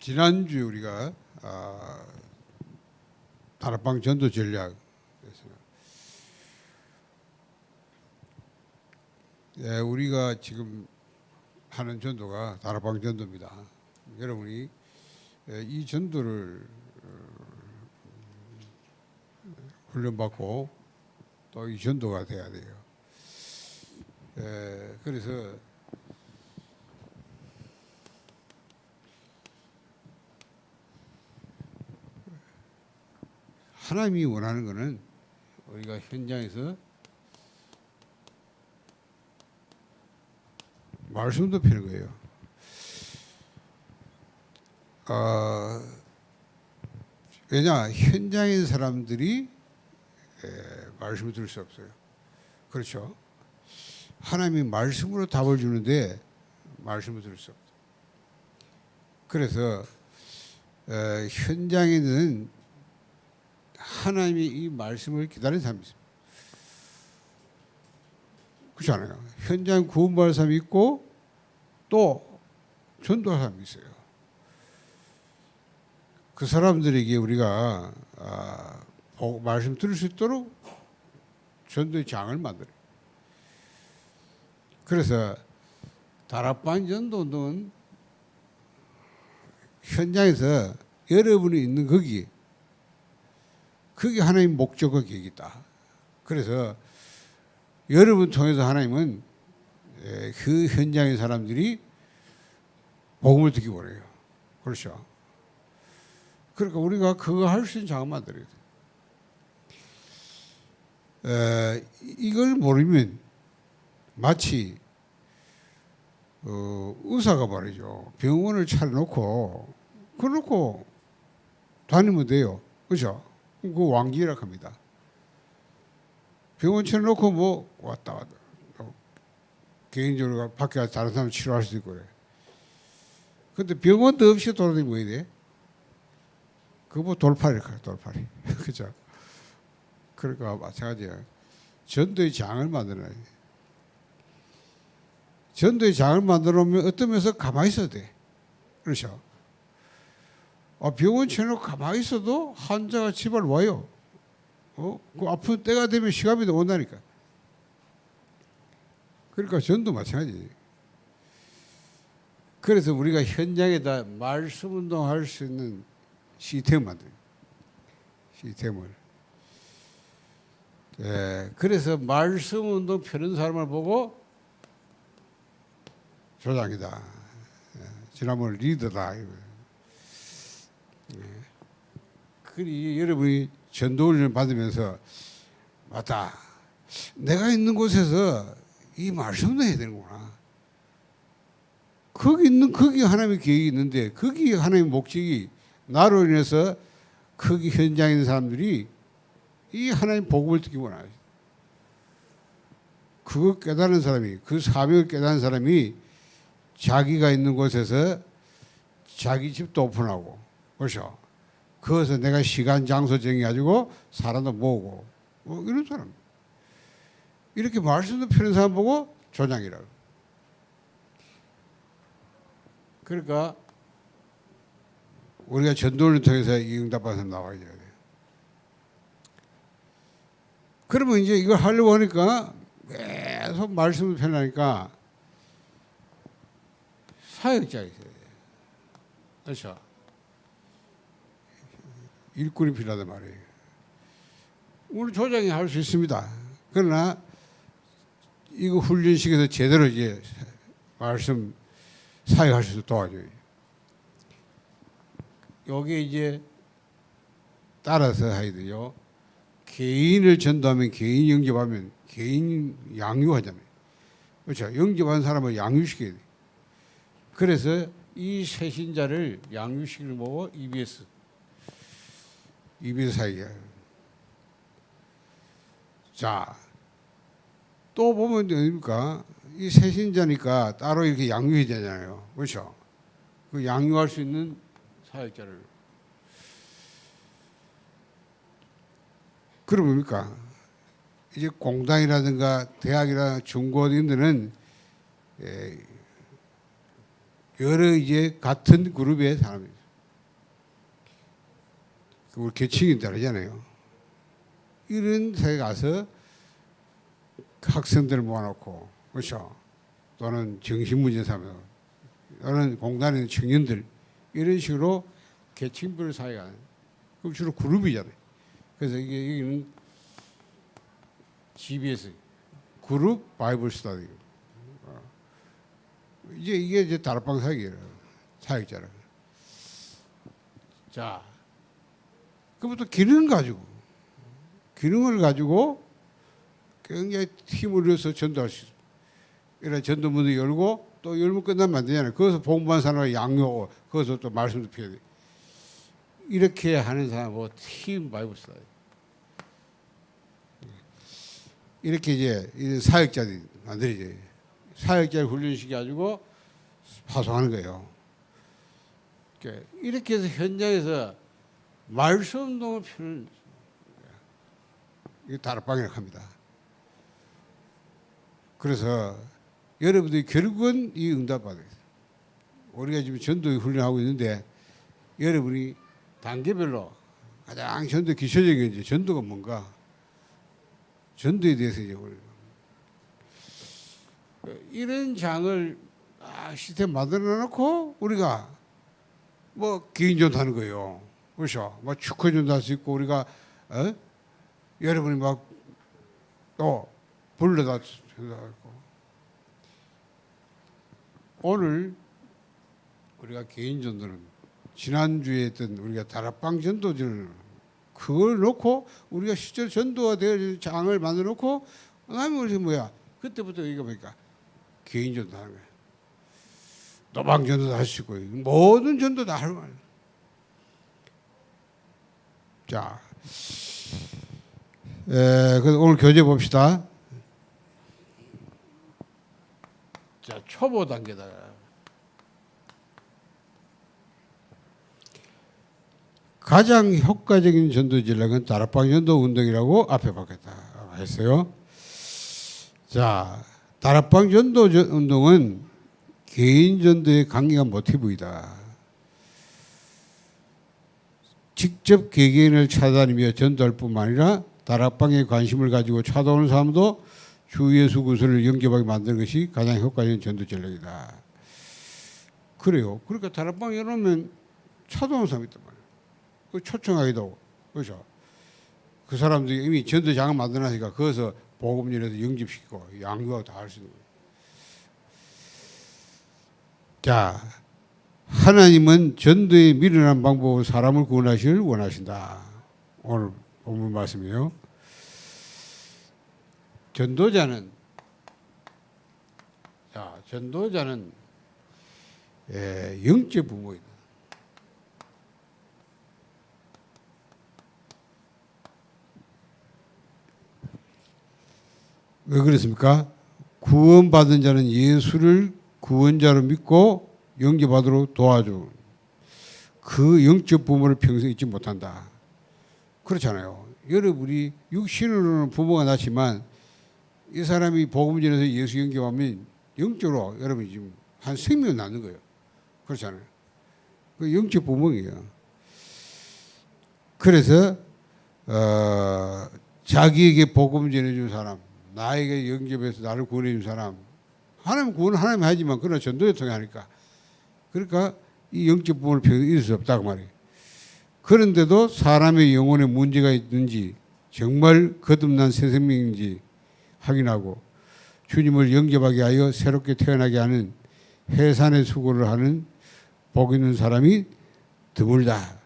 지난주에 우리가 다락방 전도 전략 우리가 지금 하는 전도가 다락방 전도입니다. 여러분이 이 전도를 훈련받고 또 이 전도가 돼야 돼요. 그래서 하나님이 원하는 것은 우리가 현장에서 말씀도 피는 거예요. 왜냐 현장에 있는 사람들이 말씀을 들을 수 없어요. 그렇죠? 하나님이 말씀으로 답을 주는데 말씀을 들을 수 없다. 그래서 현장에는 하나님이 이 말씀을 기다리는 사람이 있습니다. 그렇지 않아요? 현장 구원받을 사람이 있고 또 전도할 사람이 있어요. 그 사람들에게 우리가 말씀 들을 수 있도록 전도의 장을 만들어요. 그래서 다락방 전도 운동은 현장에서 여러분이 있는 거기 그게 하나님의 목적과 계획이다. 그래서 여러분 통해서 하나님은 그 현장의 사람들이 복음을 듣기 원해요. 그렇죠? 그러니까 우리가 그거 할 수 있는 장을 만들어야 돼. 이걸 모르면 마치 의사가 말이죠. 병원을 차려놓고 그렇고 다니면 돼요. 그렇죠? 그 왕기라고 합니다. 병원 차려놓고 뭐 왔다 갔다 개인적으로 밖에 가서 다른 사람 치료할 수도 있고 그래. 근데 병원도 없이 돌아다니면 뭐 해야 돼? 그거 뭐 돌팔이야, 돌팔이. 그죠? 그러니까 마찬가지야. 전도의 장을 만들어야 돼. 전도의 장을 만들어 놓으면 어떤 면에서 가만히 있어야 돼. 그렇죠? 병원 쳐놓고 가만히 있어도 환자가 집을 와요. 그 아픈 때가 되면 시간이 온다니까. 그러니까 전도 마찬가지. 그래서 우리가 현장에다 말씀 운동할 수 있는 시스템을 만들어요. 시스템을. 그래서 말씀 운동 펴는 사람을 보고 조장이다. 지난번 리더다. 그리 여러분이 전도훈련을 받으면서 맞다. 내가 있는 곳에서 이 말씀도 해야 되는구나. 거기 하나님의 계획이 있는데 거기 하나님의 목적이 나로 인해서 거기 현장에 있는 사람들이 이 하나님 복음을 듣기 원하죠. 그거 깨달은 사람이 그 사명을 깨달은 사람이 자기가 있는 곳에서 자기 집도 오픈하고 그렇죠. 거기서 내가 시간 장소 정해가지고 사람도 모으고 이런 사람. 이렇게 말씀도 펴는 사람 보고 조장이라고. 그러니까 우리가 전도를 통해서 이 응답받은 사람 나와야 돼요. 그러면 이제 이걸 하려고 하니까 계속 말씀을 펴나니까 사역자가 있어야 돼요. 그렇죠? 일꾼이 필요하단 말이에요. 우리 조장이 할 수 있습니다. 그러나 이거 훈련식에서 제대로 이제 말씀 사역할 수 있도록 도와줘요. 여기 이제 따라서 해야 돼요. 개인을 전도하면 개인 영접하면 개인 양육하잖아요. 그렇죠? 영접한 사람을 양육시켜야 돼요. 그래서 이 새신자를 양육시키는 거고 EBS 사역이에요. 자, 또 보면 됩니까? 이 새신자니까 따로 이렇게 양육이 되잖아요. 그렇죠? 그 양육할 수 있는 사역자를. 그럼 뭡니까? 이제 공단이라든가 대학이나 중고등 이런 데는 여러 이제 같은 그룹의 사람이에요. 우리 계층이 다르잖아요. 이런 데에 가서 학생들을 모아놓고, 그렇죠? 또는 정신문제사며, 또는 공단에 있는 청년들, 이런 식으로 계층별 사회가, 그럼 주로 그룹이잖아요. 그래서 여기는 GBS, 그룹 바이블 스터디. 이게 이제 다락방 사역자라. 자, 그부터 기능을 가지고 굉장히 힘을 잃어서 전도할 수 있어요. 이런 전도문을 열고 또 열면 끝나면 안 되잖아요. 거기서 복음만 사람과 양육하고 거기서 또 말씀도 피해야 돼. 이렇게 하는 사람하고 팀 바이블 스터디. 이렇게 이제 사역자들이 만들어져요. 사역자를 훈련시켜가지고 파송하는 거예요. 이렇게 해서 현장에서 말씀운동을 펴는, 이게 다락방이라고 합니다. 그래서 여러분들이 결국은 이 응답받아요. 우리가 지금 전도 훈련하고 있는데 여러분이 단계별로 가장 전도 기초적인 이제 전도가 뭔가, 전도에 대해서 이제 우리 이런 장을 시스템 만들어 놓고 우리가 뭐 개인전도 하는 거예요. 그렇죠? 뭐 축구전도 할 수 있고 우리가 여러분이 막 또 불러다 전도하고, 오늘 우리가 개인전도는 지난주에 했던 우리가 다락방 전도전을 그걸 놓고 우리가 실제 전도가 되어 장을 만들어 놓고 그다음에 우리 뭐야 그때부터 이거 보니까 개인전도 하는 거야. 노방전도도 할 수 있고 모든 전도 다 하는 거야. 자, 그래서 오늘 교재 봅시다. 자, 초보 단계다. 가장 효과적인 전도 전략은 다락방 전도 운동이라고 앞에 받겠다 했어요. 자, 다락방 전도 운동은 개인 전도의 강력한 모티브이다. 직접 개개인을 찾아다니며 전도할 뿐만 아니라 다락방에 관심을 가지고 찾아오는 사람도 주 예수 그리스도를 영접하게 만드는 것이 가장 효과적인 전도 전략이다. 그래요. 그러니까 다락방 열어놓으면 찾아오는 사람이 있단 말이에요. 그 초청하기도 하고, 그렇죠? 그 사람들이 이미 전도장을 만들어놨으니까 거기서 복음전에서 영접시키고 양육하고 다 할 수 있는 거예요. 자, 하나님은 전도에 미련한 방법으로 사람을 구원하시길 원하신다. 오늘 본문 말씀이에요. 전도자는 영적 부모이다. 왜 그렇습니까? 구원받은 자는 예수를 구원자로 믿고 영접하도록 도와줘. 그 영적 부모를 평생 잊지 못한다. 그렇잖아요. 여러분이 육신으로는 부모가 낳지만 이 사람이 복음 전에서 예수 영접하면 영적으로 여러분이 지금 한 생명 낳는 거예요. 그렇잖아요. 그 영적 부모예요. 그래서 자기에게 복음 전해준 사람, 나에게 영접해서 나를 구원해준 사람, 하나님 구원 하나님 하지만 그러나 전도에 통해 하니까, 그러니까 이 영적 부모를 잃을 수 없다고 말이에요. 그런데도 사람의 영혼에 문제가 있는지 정말 거듭난 새 생명인지 확인하고 주님을 영접하게 하여 새롭게 태어나게 하는 해산의 수고를 하는 복 있는 사람이 드물다.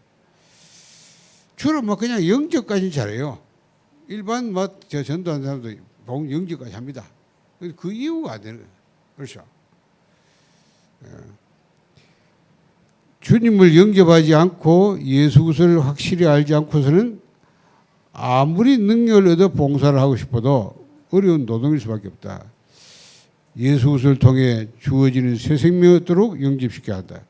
주로 뭐 그냥 영접까지는 잘해요. 일반 뭐 전도하는 사람도 복음 영접까지 합니다. 그 이유가 안 되는 거예요. 그렇죠? 주님을 영접하지 않고 예수 그리스도를 확실히 알지 않고서는 아무리 능력을 얻어 봉사를 하고 싶어도 어려운 노동일 수밖에 없다. 예수 그리스도를 통해 주어지는 새 생명이 없도록 영접시켜야 한다.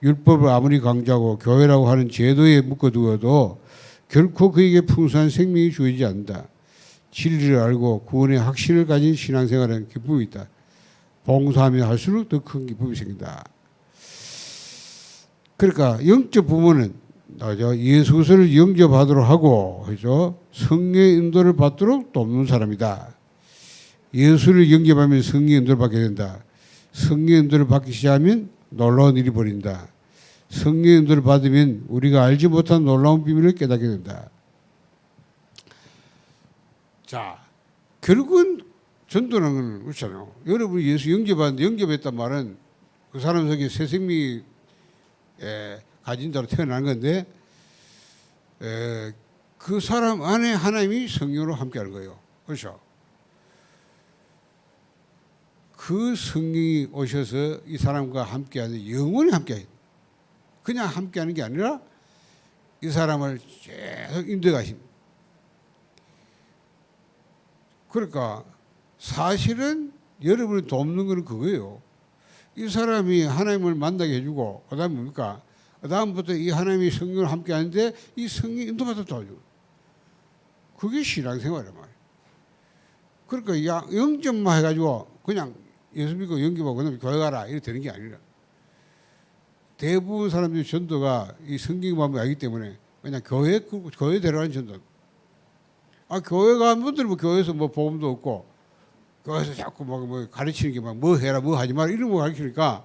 율법을 아무리 강조하고 교회라고 하는 제도에 묶어두어도 결코 그에게 풍성한 생명이 주어지지 않는다. 진리를 알고 구원의 확신을 가진 신앙생활은 기쁨이 있다. 봉사하며 할수록 더 큰 기쁨이 생긴다. 그러니까 영적 부모는 예수 그리스도를 영접하도록 하고 그죠? 성령의 인도를 받도록 돕는 사람이다. 예수를 영접하면 성령의 인도를 받게 된다. 성령의 인도를 받기 시작하면 놀라운 일이 벌인다. 성령의 인도를 받으면 우리가 알지 못한 놀라운 비밀을 깨닫게 된다. 자, 결국은 전도라는 건 그렇잖아요. 여러분이 예수 영접하는데 영접했단 말은 그 사람 속에 새 생명이 가진 자로 태어난 건데 그 사람 안에 하나님이 성령으로 함께하는 거예요. 그렇죠? 그 성령이 오셔서 이 사람과 함께하는 영원히 함께해요. 그냥 함께하는 게 아니라 이 사람을 계속 인도해 가십니다. 그러니까 사실은 여러분이 돕는 건 그거예요. 이 사람이 하나님을 만나게 해주고 그 다음에 뭡니까? 그 다음부터 이 하나님이 성령을 함께 하는데 이 성령이 인도받아 도와주고 그게 신앙생활이란 말이에요. 그러니까 영접만 해가지고 그냥 예수 믿고 영접하고 그 다음에 교회 가라 이렇게 되는 게 아니라 대부분 사람들이 전도가 이 성경 마음을 알기 때문에 그냥 교회 데려가는 전도. 교회 가는 분들은 뭐 교회에서 뭐 복음도 없고 교회에서 자꾸 뭐 가르치는 게 막 뭐 해라 뭐 하지 마라 이런 거 가르치니까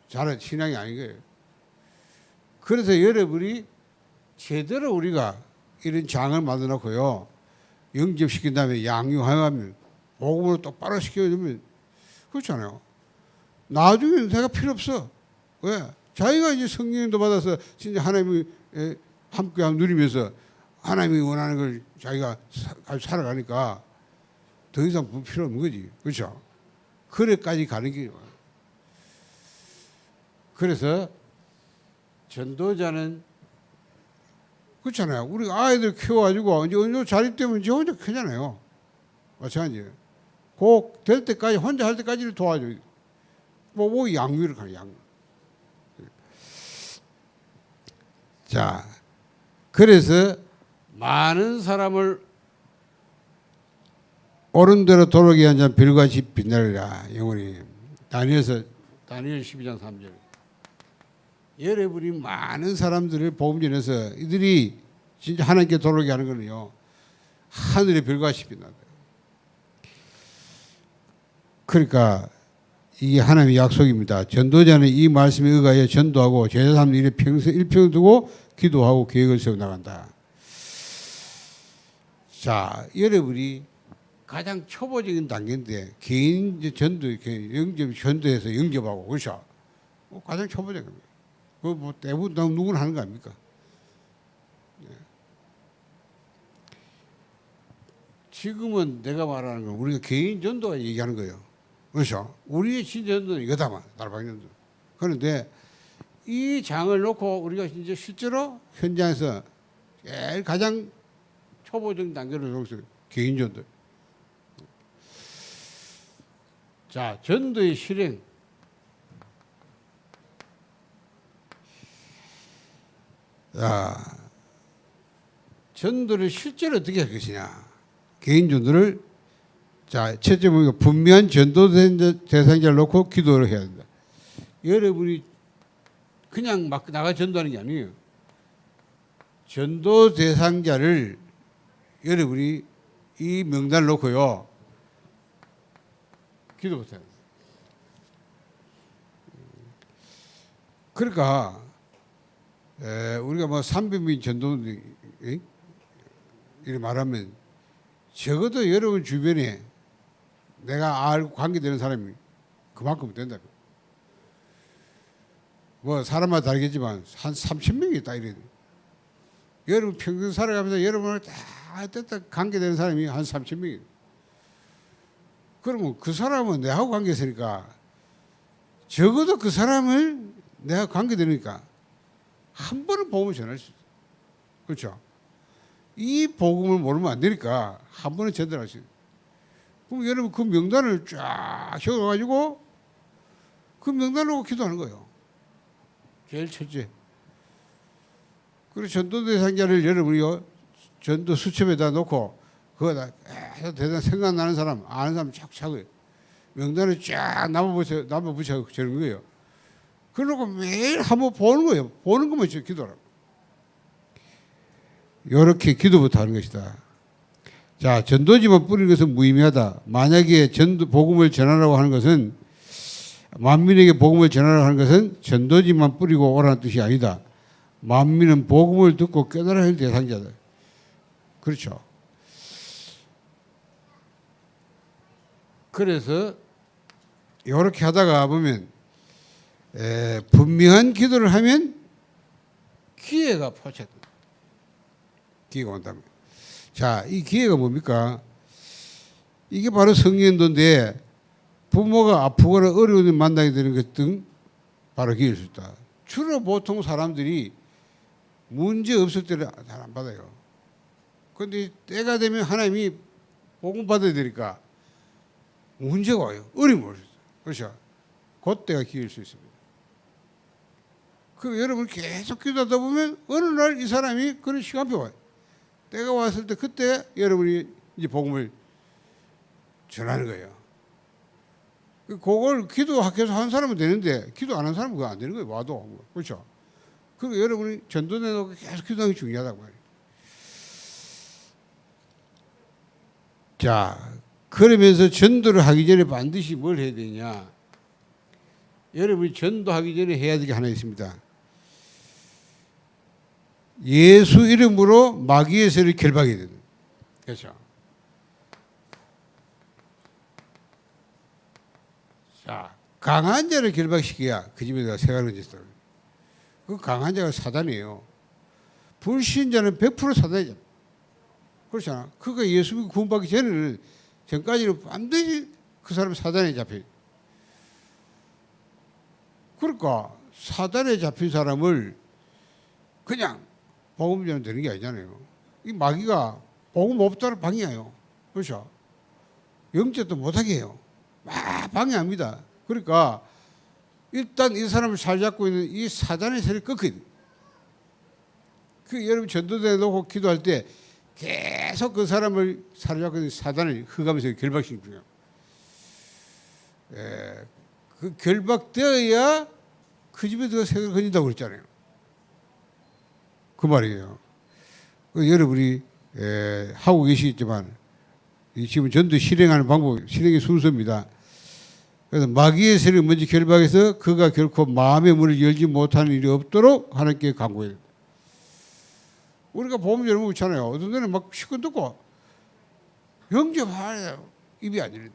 잘 신앙이 아닌 거예요. 그래서 여러분이 제대로 우리가 이런 장을 만들어 놓고요. 영접시킨 다음에 양육하면 복음으로 똑바로 시켜주면 그렇잖아요. 나중에는 내가 필요 없어. 왜? 자기가 이제 성령도 받아서 진짜 하나님이 함께 누리면서 하나님이 원하는 걸 자기가 살아가니까 더 이상 필요 없는 거지. 그렇죠? 그래까지 가는 게. 그래서 전도자는 그렇잖아요. 우리가 아이들 키워가지고 이제 어느 정도 자립되면 이제 혼자 크잖아요. 마찬가지예요. 꼭 될 때까지 혼자 할 때까지를 도와줘요. 뭐 양육을 가는 양육. 자, 그래서 많은 사람을 옳은 대로 돌아오게 한 자는 별같이 빛나리라. 영원히. 다니엘 12장 3절. 여러분이 많은 사람들을 복음 전해서 이들이 진짜 하나님께 돌아오게 하는 거는요. 하늘의 별같이 빛난다. 그러니까 이게 하나님의 약속입니다. 전도자는 이 말씀에 의하여 전도하고 제자 삼는 일에 평생 일평 두고 기도하고 계획을 세워 나간다. 자, 여러분이 가장 초보적인 단계인데 개인 전도, 전도해서 영접하고 그렇죠? 가장 초보적인 겁니다. 뭐 대부분 누구나 하는 거 아닙니까? 지금은 내가 말하는 건 우리가 개인 전도가 얘기하는 거예요. 그렇죠? 우리의 진전도는 이거다만 달방전도. 그런데 이 장을 놓고 우리가 이제 실제로 현장에서 제일 가장 초보적인 단계로 여기서 개인 전도. 자, 전도의 실행. 자, 전도를 실제로 어떻게 할 것이냐. 개인 전도를 자, 첫째 보니까 분명한 전도 대상자를 놓고 기도를 해야 된다. 여러분이 그냥 막 나가 전도하는 게 아니에요. 전도 대상자를 여러분이 이 명단을 놓고요. 기도부터 해야 돼요. 그러니까 우리가 뭐 300명 전도 이렇게 말하면 적어도 여러분 주변에 내가 알고 관계되는 사람이 그만큼 된다. 뭐 사람마다 다르겠지만 한 3,000명이 있다 이래. 여러분 평생 살아가면서 여러분을 다 관계되는 사람이 한 3,000명이. 그러면 그 사람은 내하고 관계 있으니까 적어도 그 사람을 내가 관계되니까 한 번은 복음을 전할 수 있어. 그렇죠? 이 복음을 모르면 안 되니까 한 번은 전달할 수 있어. 그럼 여러분 그 명단을 쫙 적어가지고 그 명단을 놓고 기도하는 거예요. 제일 첫째. 그리고 전도 대상자를 여러분이 전도 수첩에다 놓고 그거다 대단 생각나는 사람 아는 사람 쫙 적어요. 명단을 쫙 남아 붙여 저는 거예요. 그러고 매일 한번 보는 거예요. 보는 것만 기도하라. 이렇게 기도부터 하는 것이다. 자, 전도지만 뿌리는 것은 무의미하다. 만약에 복음을 전하라고 하는 것은, 만민에게 복음을 전하라고 하는 것은 전도지만 뿌리고 오라는 뜻이 아니다. 만민은 복음을 듣고 깨달아야 할 대상자다. 그렇죠. 그래서 이렇게 하다가 보면 분명한 기도를 하면 기회가 포착된다. 기회가 온다면. 자, 이 기회가 뭡니까? 이게 바로 성년도인데 부모가 아프거나 어려운 일 만나게 되는 것 등 바로 기회일 수 있다. 주로 보통 사람들이 문제 없을 때는 잘 안 받아요. 그런데 때가 되면 하나님이 복음 받아야 되니까 문제가 와요. 어려움이 올 수 있어요. 그렇죠? 그때가 기회일 수 있습니다. 그 여러분 계속 기도하다 보면 어느 날 이 사람이 그런 시간표 와요. 때가 왔을 때 그때 여러분이 이제 복음을 전하는 거예요. 그걸 기도해서 한 사람은 되는데 기도 안 한 사람은 그거 안 되는 거예요. 와도. 그렇죠? 그리고 여러분이 전도내 놓고 계속 기도하는 게 중요하다고 말이에요. 자, 그러면서 전도를 하기 전에 반드시 뭘 해야 되냐? 여러분이 전도하기 전에 해야 될 게 하나 있습니다. 예수 이름으로 마귀의 세를 결박해야 된다. 그렇죠? 자, 강한 자를 결박시켜야 그 집에다가 새가 넣어졌어요. 그 강한 자가 사단이에요. 불신자는 100% 사단이잖아. 그렇잖아. 그가 예수 믿고 구원받기 전까지는 반드시 그 사람은 사단에 잡혀요. 그러니까 사단에 잡힌 사람을 그냥 복음 전하면 되는 게 아니잖아요. 이 마귀가 복음 없다는 방해해요. 그렇죠? 영접도 못하게 해요. 막 방해합니다. 그러니까 일단 이 사람을 살잡고 있는 이 사단의 세를 꺾어야 돼요. 그 여러분 전도대 놓고 기도할 때 계속 그 사람을 사로잡고 있는 사단을 흑암에서 결박시키는 거예요. 그 결박되어야 그 집에 들어가 색을 건진다고 그랬잖아요. 그 말이에요. 여러분이 하고 계시겠지만 지금 전도 실행하는 방법, 실행의 순서입니다. 그래서 마귀의 세를 먼저 결박해서 그가 결코 마음의 문을 열지 못하는 일이 없도록 하나님께 간구해요. 우리가 보면 여러분 그렇잖아요. 어떤 데는 막 시끄러 듣고 영접하래요. 입이 안 열린다.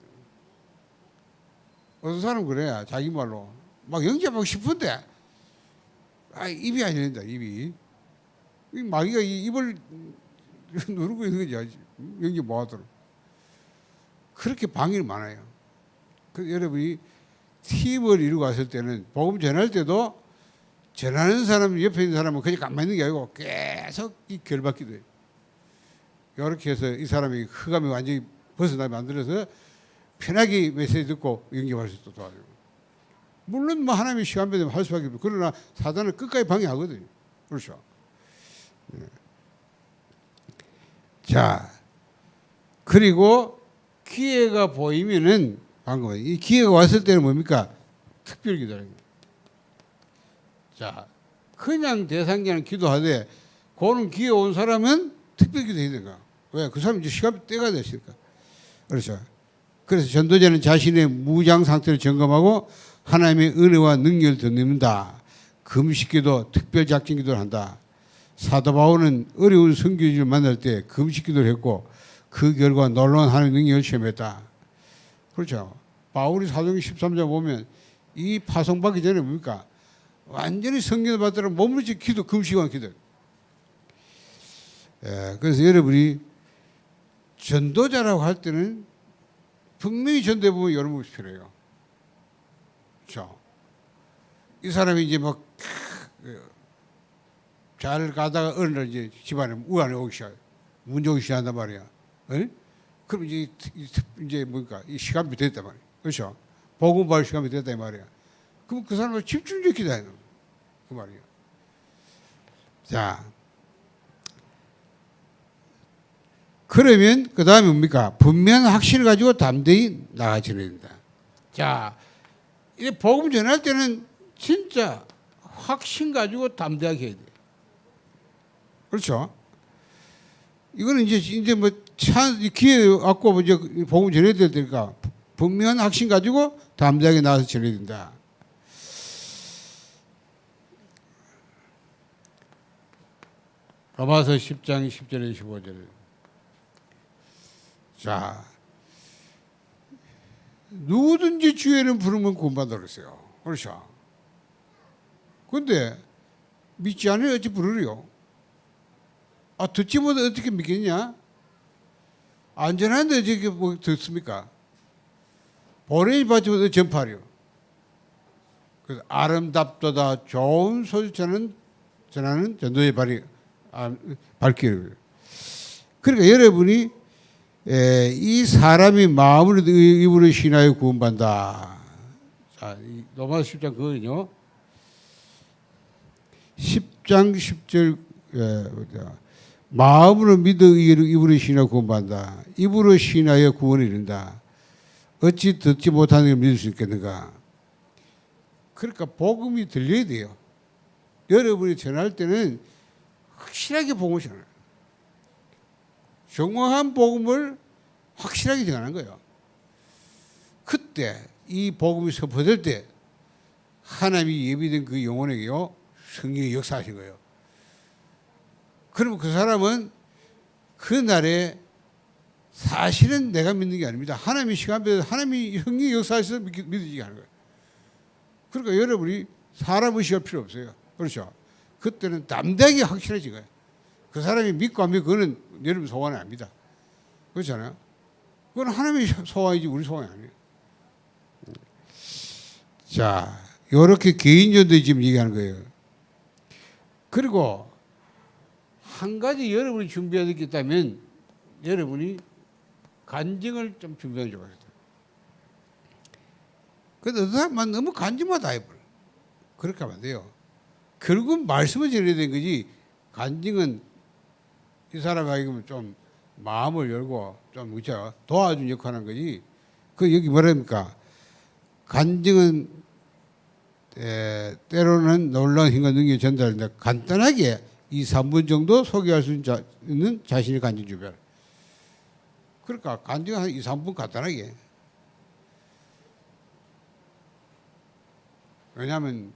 어떤 사람은 그래. 자기 말로. 막 영접하고 싶은데 입이 안 열린다. 입이. 이 마귀가 입을 누르고 있는 거지. 영접 못 하도록. 그렇게 방해가 많아요. 그 여러분이 팀을 이루고 왔을 때는 복음 전할 때도 전하는 사람 옆에 있는 사람은 그냥 가만히 있는 게 아니고 계속 이 결박기도 해요. 이렇게 해서 이 사람이 흑암이 완전히 벗어나게 만들어서 편하게 메시지 듣고 영접할 수 있도록 도와줘요. 물론 뭐 하나님의 시간 배되면 할 수밖에 없고 그러나 사단은 끝까지 방해하거든요. 그렇죠? 네. 자, 그리고 기회가 보이면은 방금 이 기회가 왔을 때는 뭡니까? 특별 기도라는 거예요. 자, 그냥 대상자는 기도하되 그는 기회 온 사람은 특별 기도해야 되는가? 왜? 그 사람이 이제 시간 때가 됐으니까. 그렇죠. 그래서 전도자는 자신의 무장 상태를 점검하고 하나님의 은혜와 능력을 덧입는다. 금식기도, 특별 작전 기도를 한다. 사도 바울은 어려운 선교지를 만날 때 금식 기도를 했고 그 결과 놀라운 하나님의 능력을 체험했다. 그렇죠. 바울이 사도행전 13장 보면 이 파송받기 전에 뭡니까? 완전히 성경을 받더라 몸부림치 기도, 금식한 기도. 그래서 여러분이 전도자라고 할 때는 분명히 전도해 보면 여러 것이 필요해요. 그렇죠. 이 사람이 이제 막 잘 가다가 어느 날 이제 집안에 우환이 오기 시작, 문제 오기 시작한단 말이야. 에? 그럼 이제 뭡니까? 이 시간이 됐단 말이야. 그렇죠. 복음 받을 시간이 됐단 말이야. 그럼 그 사람을 집중적으로 기도해야 돼. 그 말이에요. 자, 그러면 그 다음에 뭡니까? 분명한 확신을 가지고 담대히 나가줘야 된다. 자, 이 복음 전할 때는 진짜 확신 가지고 담대하게 해야 돼. 그렇죠? 이거는 이제 뭐 기회 갖고 이제 복음 전해야 될 테니까 분명한 확신 가지고 담대하게 나와서 전해야 된다. 로마서 10장 10절에 15절. 자, 누구든지 주의는 부르면 구원받아 그랬어요. 그렇죠? 근데 믿지 않으면 어찌 부르리요? 듣지 못해 어떻게 믿겠냐? 안전한데 어떻게 뭐 듣습니까? 보내지 받지 못해 전파리요. 그래서 아름답도다 좋은 소식 전하는 전도의 발길이에요. 그러니까 여러분이 이 사람이 마음으로 입으로 신하여 구원받는다. 자, 로마서 10장 그거는요. 10장 10절 마음으로 믿어 입으로 신하여 구원받는다. 입으로 신하여 구원을 이룬다. 어찌 듣지 못하는 걸 믿을 수 있겠는가? 그러니까 복음이 들려야 돼요. 여러분이 전할 때는 확실하게 복음을 전해요. 정확한 복음을 확실하게 전하는 거예요. 그때 이 복음이 선포될 때 하나님이 예비된 그 영혼에게요 성령이 역사하신 거예요. 그러면 그 사람은 그날에 사실은 내가 믿는 게 아닙니다. 하나님이 시간별로 하나님이 성령이 역사하셔서 믿어지게 하는 거예요. 그러니까 여러분이 사람 의식할 필요 없어요. 그렇죠? 그때는 담대하게 확실해진 거예요. 그 사람이 믿고 안 믿고 그거는 여러분 소원이 아닙니다. 그렇잖아요? 그건 하나님의 소원이지 우리 소원이 아니에요. 자, 이렇게 개인전도 지금 얘기하는 거예요. 그리고 한 가지 여러분이 준비해야 될 게 있다면 여러분이 간증을 좀 준비하는 게 좋겠다. 근데 어떤 사람은 너무 간증만 다 해버려. 그렇게 하면 안 돼요. 결국은 말씀을 전해야 되는 거지 간증은 이 사람에게 좀 마음을 열고 좀 그죠 도와준 역할을 하는 거지. 그 여기 뭐랍니까? 간증은 때로는 놀라운 힘과 능력이 전달된다. 간단하게 2, 3분 정도 소개할 수 있는 자신의 간증 주변. 그러니까 간증 한 2, 3분 간단하게. 왜냐하면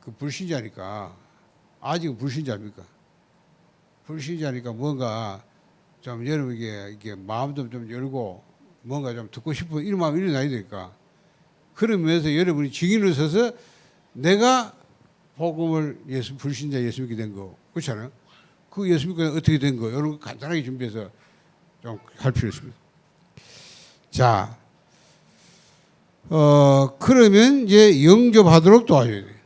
그 불신자니까 아직은 불신자입니까? 불신자니까 뭔가 좀 여러분에게 이게 마음도 좀 열고 뭔가 좀 듣고 싶어 이런 마음이 일어나야 되니까 그러면서 여러분이 증인으로 서서 내가 복음을 불신자 예수 믿게 된 거 그렇잖아요. 그 예수 믿고 어떻게 된 거 이런 거 간단하게 준비해서 좀 할 필요 있습니다. 자, 그러면 이제 영접하도록 도와줘야 돼요.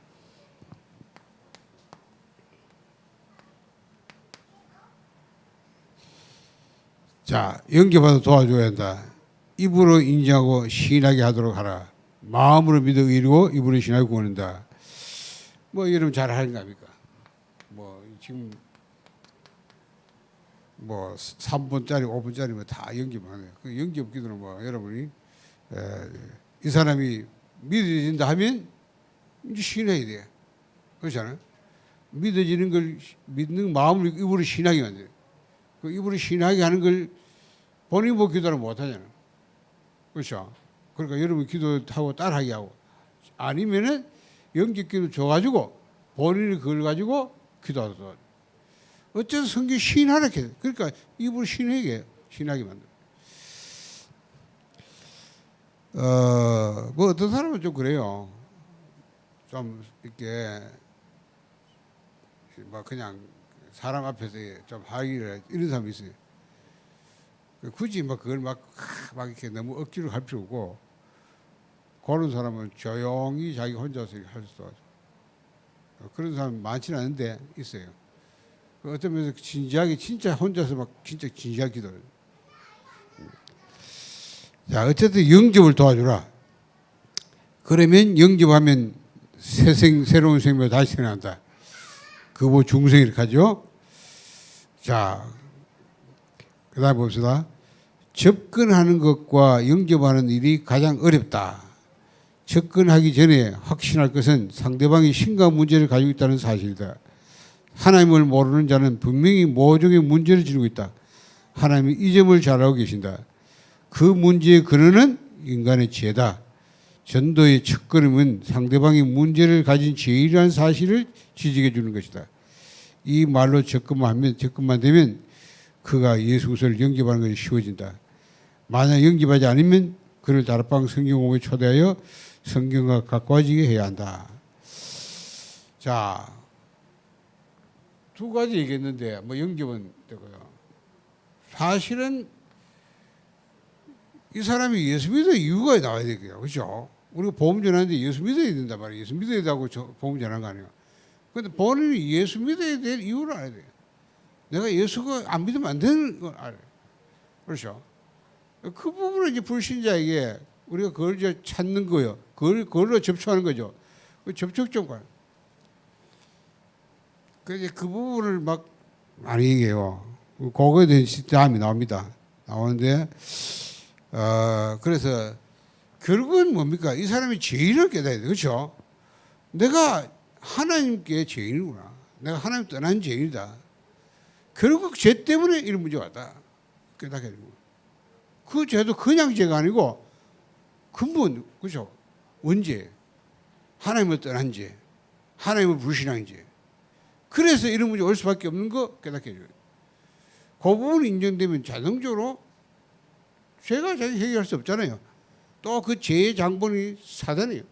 자, 영접하도록 도와줘야 한다. 입으로 인정하고 시인하게 하도록 하라. 마음으로 믿어 이루고 입으로 신하고 구원한다. 뭐 여러분 잘 하는 거 아닙니까? 뭐 지금 뭐 3분짜리 5분짜리 뭐 다 영접하네요. 그 영접 기도는 뭐 여러분이 이 사람이 믿어진다 하면 이제 신해야 돼. 그렇잖아요. 믿어지는 걸 믿는 마음을 입으로 신하게 만들어요. 그 입으로 신하게 하는 걸 본인 뭐 기도를 못 하잖아요. 그렇죠. 그러니까 여러분 기도하고 따라하게 하고 아니면은 영접 기도 줘가지고 본인이 그걸 가지고 기도하도록. 어쨌든 성경 신하라 해. 그러니까 입으로 신하게 만들어. 뭐 어떤 사람은 좀 그래요. 좀 이렇게 막 그냥 사람 앞에서 좀 하기를 이런 사람이 있어요. 굳이 막 그걸 막 이렇게 너무 억지로 할 필요 없고 그런 사람은 조용히 자기 혼자서 할 수도 하죠. 그런 사람 많지는 않은데 있어요. 어떤 면에서 진지하게 진짜 혼자서 막 진짜 진지하게 기도해요. 자, 어쨌든 영접을 도와주라. 그러면 영접하면 새로운 생명을 다시 태어난다. 그거 뭐 중생 이렇게 하죠. 자, 그 다음 봅시다. 접근하는 것과 영접하는 일이 가장 어렵다. 접근하기 전에 확신할 것은 상대방이 심각한 문제를 가지고 있다는 사실이다. 하나님을 모르는 자는 분명히 모종의 문제를 지니고 있다. 하나님이 이 점을 잘 알고 계신다. 그 문제의 근원은 인간의 죄다. 전도의 첫걸음은 상대방이 문제를 가진 죄이라는 사실을 지적해 주는 것이다. 이 말로 접근만 되면 그가 예수 그리스도를 영접하는 것이 쉬워진다. 만약 영접하지 않으면 그를 다락방 성경 공부에 초대하여 성경과 가까워지게 해야 한다. 자, 두 가지 얘기했는데 뭐 영접은 되고요. 사실은 이 사람이 예수 믿을 이유가 나와야 되겠죠. 그렇죠? 우리가 복음 전하는데 예수 믿어야 된단 말이에요. 예수 믿어야 된다고 복음 전하는 거 아니에요. 그런데 본인이 예수 믿어야 될 이유를 알아야 돼요. 내가 예수가 안 믿으면 안 되는 걸 알아요. 그렇죠? 그 부분을 이제 불신자에게 우리가 그걸 이제 찾는 거예요. 그걸로 접촉하는 거죠. 그 접촉 좀 가. 그래서 그 부분을 막 많이 얘기해요. 그거에 대한 다음이 나옵니다. 나오는데, 그래서 결국은 뭡니까? 이 사람이 죄인을 깨달아야 돼. 그렇죠? 내가 하나님께 죄인이구나. 내가 하나님 떠난 죄인이다. 결국 죄 때문에 이런 문제가 왔다. 깨닫게 되는 거예요. 그 죄도 그냥 죄가 아니고 근본, 그죠? 원죄. 하나님을 떠난 죄. 하나님을 불신한 죄. 그래서 이런 문제 올 수밖에 없는 거 깨닫게 해줘요. 그 부분이 인정되면 자동적으로 죄가 자기 해결할 수 없잖아요. 또 그 죄의 장본이 사단이에요.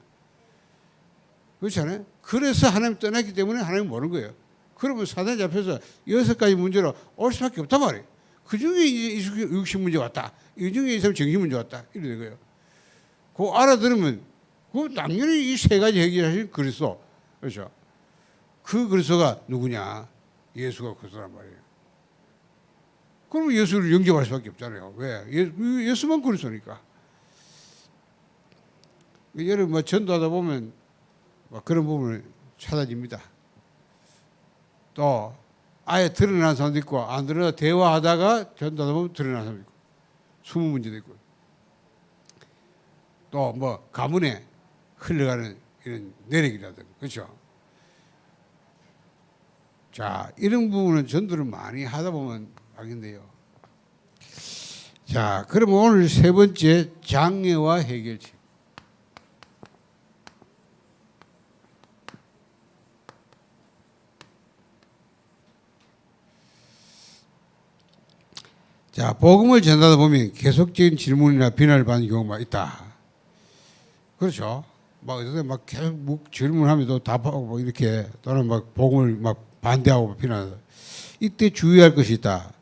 그렇잖아요. 그래서 하나님 떠났기 때문에 하나님 모르는 거예요. 그러면 사단이 잡혀서 6가지 문제로 올 수밖에 없단 말이에요. 그 중에 이제 육신 문제 왔다. 이 중에 이 사람 정신 문제 왔다. 이러는 거예요. 그거 알아들으면 그 당연히 이 3가지 해결하신 그리스도. 그렇죠. 그 그리스도가 누구냐? 예수가 그리스도란 말이에요. 그러면 예수를 영접할 수밖에 없잖아요. 왜? 예수만 그리스도니까. 여러분 뭐 전도하다 보면 막 그런 부분을 찾아집니다. 또 아예 드러난 사람도 있고 안 드러나 대화하다가 전도하다 보면 드러난 사람도 있고 숨은 문제도 있고 또 뭐 가문에 흘러가는 이런 내력이라든가 그렇죠. 자 이런 부분은 전도를 많이 하다 보면 알겠네요. 자 그러면 오늘 3번째 장애와 해결책. 자, 복음을 전하다 보면 계속적인 질문이나 비난을 받는 경우가 있다. 그렇죠. 막 계속 질문하면서 답하고 뭐 이렇게 또는 막 복음을 막 반대하고 비난하다. 이때 주의할 것이 있다.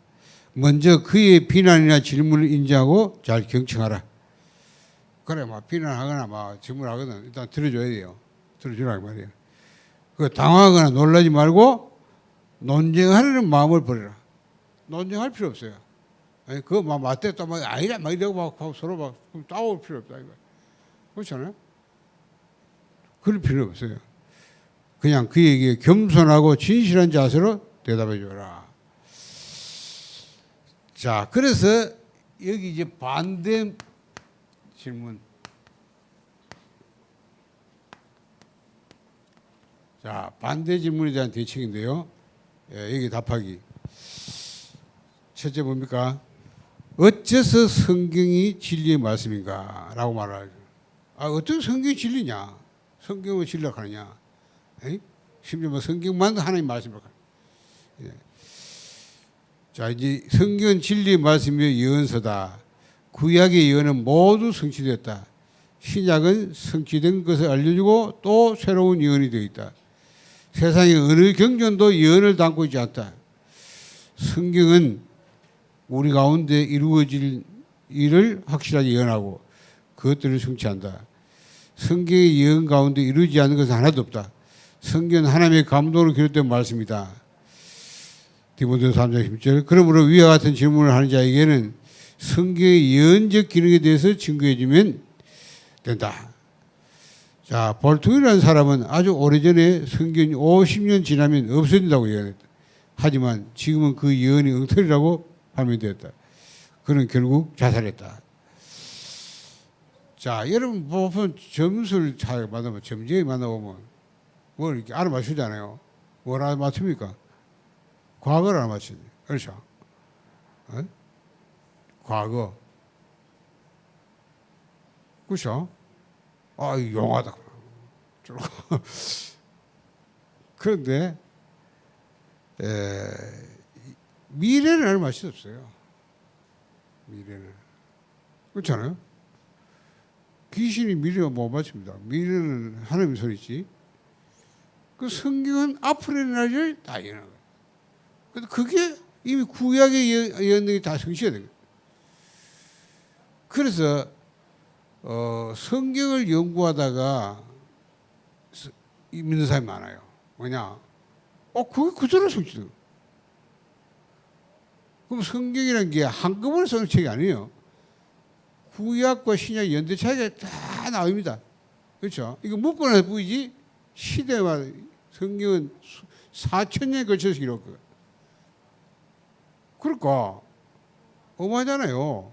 먼저 그의 비난이나 질문을 인지하고 잘 경청하라. 그래, 막 비난하거나 막 질문하거나 일단 들어줘야 돼요. 들어주라고 말이에요. 그 당황하거나 놀라지 말고 논쟁하려는 마음을 버려라. 논쟁할 필요 없어요. 아니, 그거 막 맞댔다, 막 아니라, 막 이러고 막 서로 막 싸울 필요 없다, 이거. 그렇잖아요? 그럴 필요 없어요. 그냥 그에게 겸손하고 진실한 자세로 대답해 줘라. 자, 그래서 여기 이제 반대 질문. 자, 반대 질문에 대한 대책인데요. 예, 여기 답하기. 첫째 뭡니까? 어째서 성경이 진리의 말씀인가? 라고 말하죠. 어떤 성경이 진리냐? 성경을 진리라고 하느냐? 에이? 심지어 뭐 성경만 하나님 말씀이라고 하느냐? 예. 자, 이제 성경은 진리의 말씀이며 예언서다. 구약의 예언은 모두 성취되었다. 신약은 성취된 것을 알려주고 또 새로운 예언이 되어 있다. 세상의 어느 경전도 예언을 담고 있지 않다. 성경은 우리 가운데 이루어질 일을 확실하게 예언하고 그것들을 성취한다. 성경의 예언 가운데 이루어지지 않는 것은 하나도 없다. 성경은 하나님의 감동으로 기록된 말씀이다. 디모데후서 3장 10절. 그러므로 위와 같은 질문을 하는 자에게는 성경의 예언적 기능에 대해서 증거해 주면 된다. 자, 볼통이라는 사람은 아주 오래전에 성경이 50년 지나면 없어진다고 예언했다. 하지만 지금은 그 예언이 엉터리라고 판명되었다. 그는 결국 자살했다. 자, 여러분 보면 점수를 잘 만나면 점쟁이 만나보면 뭘 이렇게 알아맞추잖아요. 뭘 알아맞춥니까? 과거를 안 맞춰야 돼. 그렇죠? 어? 과거. 그렇죠? 아, 용하다. 그런데 미래는 알 맛이 없어요. 미래는. 그렇잖아요? 귀신이 미래와 못 맞춥니다. 미래는 하나님의 소리지. 그 성경은 앞으로 일어날 일을 다 예언하는 거예요. 근데 그게 이미 구약의 예언들이 다 성취가 된 거예요. 그래서 성경을 연구하다가 믿는 사람이 많아요. 뭐냐? 그게 그대로 성취돼요. 그럼 성경이라는 게 한꺼번에 쓰는 책이 아니에요. 구약과 신약 연대 차이가 다 나옵니다. 그렇죠? 이거 묶어놔서 보이지 시대와 성경은 4,000년에 걸쳐서 이뤘거든요. 그러니까 어마하잖아요.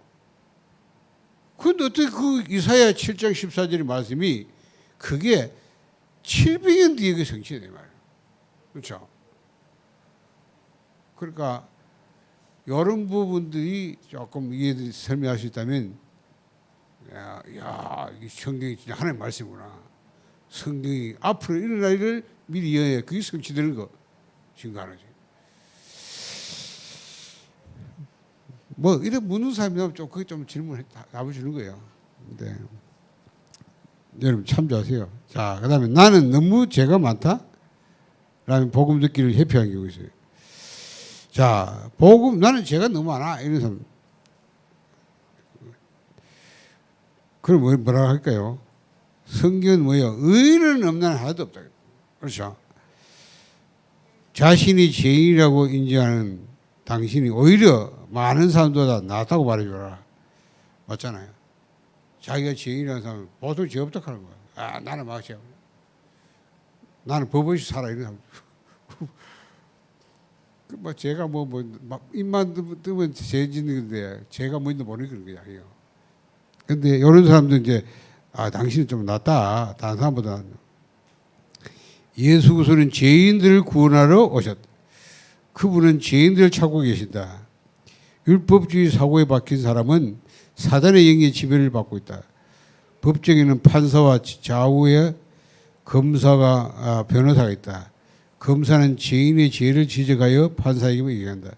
그런데 어떻게 그 이사야 7장 14절의 말씀이 그게 700년 뒤에 그 성취가 된 말이에요. 그렇죠? 그러니까 이런 부분들이 조금 이해를 설명할 수 있다면 이 성경이 진짜 하나님의 말씀이구나. 성경이 앞으로 일어날 일을 미리 예언해 그게 성취되는 거 증거하는 거지. 뭐 이런 묻는 사람이 좀 그게 좀 질문해 답을 주는 거예요. 근데 여러분 참조하세요. 자, 그다음에 나는 너무 죄가 많다. 라면 복음 듣기를 회피한 경우 있어요. 자, 복음 나는 죄가 너무 많아 이런 사람. 그럼 뭐라 할까요? 성경은 뭐예요? 의인은 없는 하나도 없다. 그렇죠? 자신이 죄인이라고 인정하는 당신이 오히려 많은 사람보다 낫다고 말해줘라. 맞잖아요. 자기가 죄인이라는 사람은 보통 죄 없다 하는 거야. 나는 막 죄. 나는 법 없이 살아 이런 사람. 뭐 제가 입만 뜨면 죄 짓는 건데 죄가 뭔지 모르는 그런 거야. 근데 이런 사람들 이제 당신은 좀 낫다. 다른 사람보다. 예수 그리스도는 죄인들을 구원하러 오셨다. 그분은 죄인들을 찾고 계신다. 율법주의 사고에 박힌 사람은 사단의 영의 지배를 받고 있다. 법정에는 판사와 좌우에 검사가 변호사가 있다. 검사는 죄인의 죄를 지적하여 판사에게 얘기한다.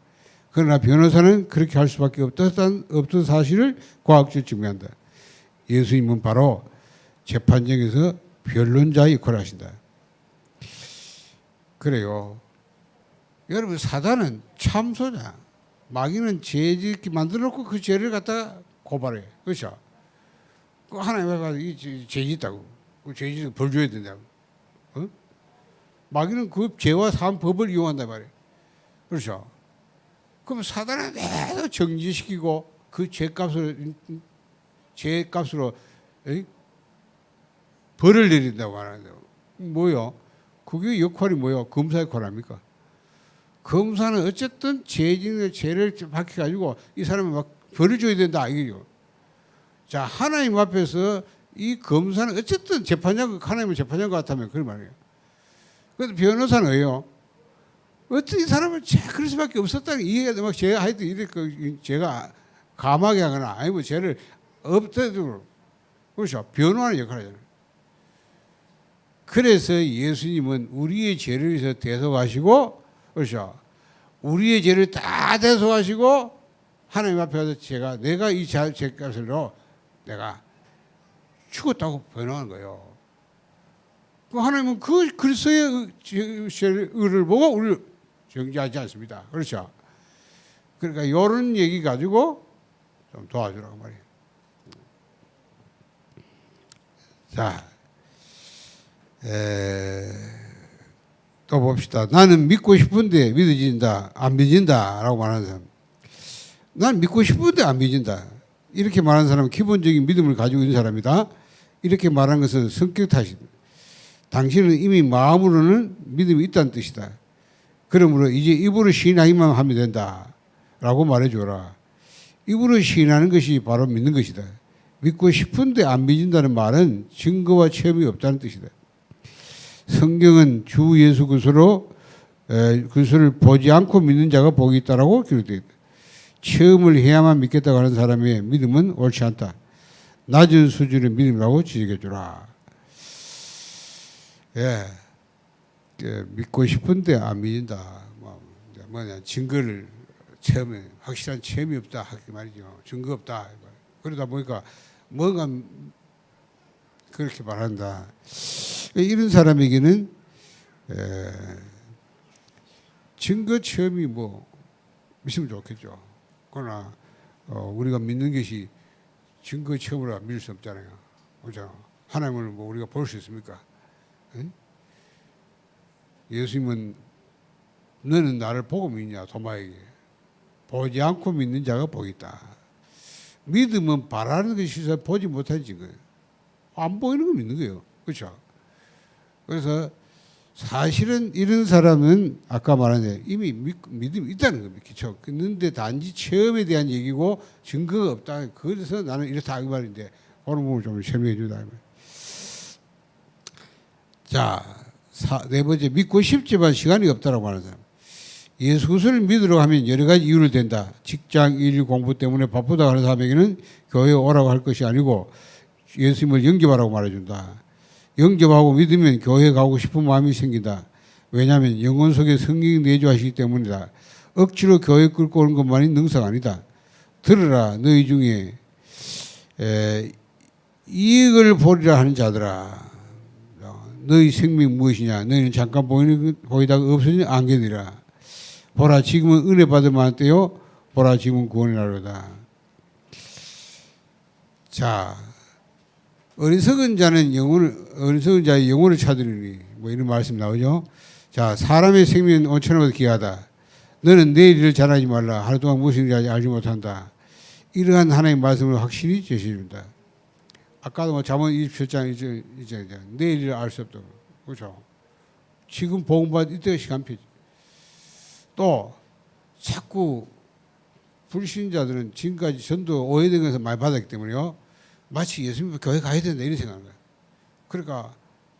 그러나 변호사는 그렇게 할 수밖에 없던 사실을 과학적으로 증명한다. 예수님은 바로 재판정에서 변론자 역할을 하신다. 그래요. 여러분 사단은 참소자. 마귀는 죄 짓게 만들어 놓고 그 죄를 갖다가 고발해. 그렇죠? 그 하나님이 가서 죄 짓다고. 그 죄 짓고 벌 줘야 된다고. 마귀는 그 죄와 산 법을 이용한단 말이에요. 그렇죠? 그럼 사단은 계속 정지시키고 그 죄값으로 벌을 내린다고 하는데요. 뭐요? 그게 역할이 뭐요? 검사 역할 아닙니까? 검사는 어쨌든 죄를 밝혀가지고 이 사람을 막 벌을 줘야 된다 이거죠. 자, 하나님 앞에서 이 검사는 어쨌든 하나님은 재판장 같다면 그런 말이에요. 그런데 변호사는 왜요? 어떻게 이 사람을 그럴 수밖에 없었다는 이해가 돼. 막 제가 하여튼 이렇게 제가 감하게 하거나 아니면 죄를 없애도록 그렇죠. 변호하는 역할을 하잖아요. 그래서 예수님은 우리의 죄를 위해서 대속하시고 그렇죠. 우리의 죄를 다 대속하시고 하나님 앞에 가서 내가 이 죄값으로 내가 죽었다고 변호한 거예요. 그 하나님은 그 그리스도의 의를 보고 우리를 정죄하지 않습니다. 그렇죠? 그러니까 이런 얘기 가지고 좀 도와주라고 말이에요. 자, 또 봅시다. 나는 믿고 싶은데 믿어진다, 안 믿어진다라고 말하는 사람. 난 믿고 싶은데 안 믿어진다. 이렇게 말하는 사람은 기본적인 믿음을 가지고 있는 사람이다. 이렇게 말하는 것은 성격 탓입니다. 당신은 이미 마음으로는 믿음이 있다는 뜻이다. 그러므로 이제 입으로 시인하기만 하면 된다. 라고 말해줘라. 입으로 시인하는 것이 바로 믿는 것이다. 믿고 싶은데 안 믿는다는 말은 증거와 체험이 없다는 뜻이다. 성경은 주 예수 그리스도로 그것을 보지 않고 믿는 자가 복이 있다라고 기록되어 있다. 체험을 해야만 믿겠다고 하는 사람의 믿음은 옳지 않다. 낮은 수준의 믿음이라고 지적해 주라. 예, 믿고 싶은데 안 믿는다. 뭐냐 증거를 체험에 확실한 체험이 없다 하기 말이죠. 증거 없다. 그러다 보니까 뭔가 그렇게 말한다. 이런 사람에게는 증거 체험이 뭐 있으면 좋겠죠. 그러나 우리가 믿는 것이 증거 체험으로 믿을 수 없잖아요. 그렇죠? 하나님을 뭐 우리가 볼 수 있습니까? 응? 예수님은 너는 나를 보고 믿냐 도마에게 보지 않고 믿는 자가 복이 있다. 믿음은 바라는 것이 있어 보지 못한 증거예요. 안 보이는 거 믿는 거예요. 그렇죠? 그래서 사실은 이런 사람은 아까 말한 대로 이미 믿음이 있다는 겁니다. 그렇죠? 그런데 단지 체험에 대한 얘기고 증거가 없다. 그래서 나는 이렇다 이 말인데 그런 부분을 좀 설명해 주다. 자, 네 번째 믿고 싶지만 시간이 없다라고 하는 사람. 예수 그리스도를 믿으려고 하면 여러 가지 이유를 댄다. 직장, 일, 공부 때문에 바쁘다고 하는 사람에게는 교회에 오라고 할 것이 아니고 예수님을 영접하라고 말해준다. 영접하고 믿으면 교회에 가고 싶은 마음이 생긴다. 왜냐하면 영혼 속에 성령이 내주하시기 때문이다. 억지로 교회에 끌고 오는 것만이 능사가 아니다. 들으라 너희 중에 이익을 보리라 하는 자들아. 너희 생명 무엇이냐. 너희는 잠깐 보이다가 없어진 안개니라. 보라 지금은 은혜 받을 만한 때요. 보라 지금은 구원의 날이다. 자, 어리석은 자의 영혼을 찾으리니 뭐 이런 말씀 나오죠. 자, 사람의 생명은 온천보다 귀하다. 너는 내일 일을 잘하지 말라. 하루 동안 무엇인지 알지 못한다. 이러한 하나님의 말씀을 확실히 제시해준다. 아까도 뭐 잠언 27장 이제 내일 일을 알 수 없다고. 그렇죠? 지금 복음받을 이때가 시간표지. 또 자꾸 불신자들은 지금까지 전도 오해된 것을 많이 받았기 때문에요. 마치 예수님 교회 가야 된다 이런 생각하는 거예요. 그러니까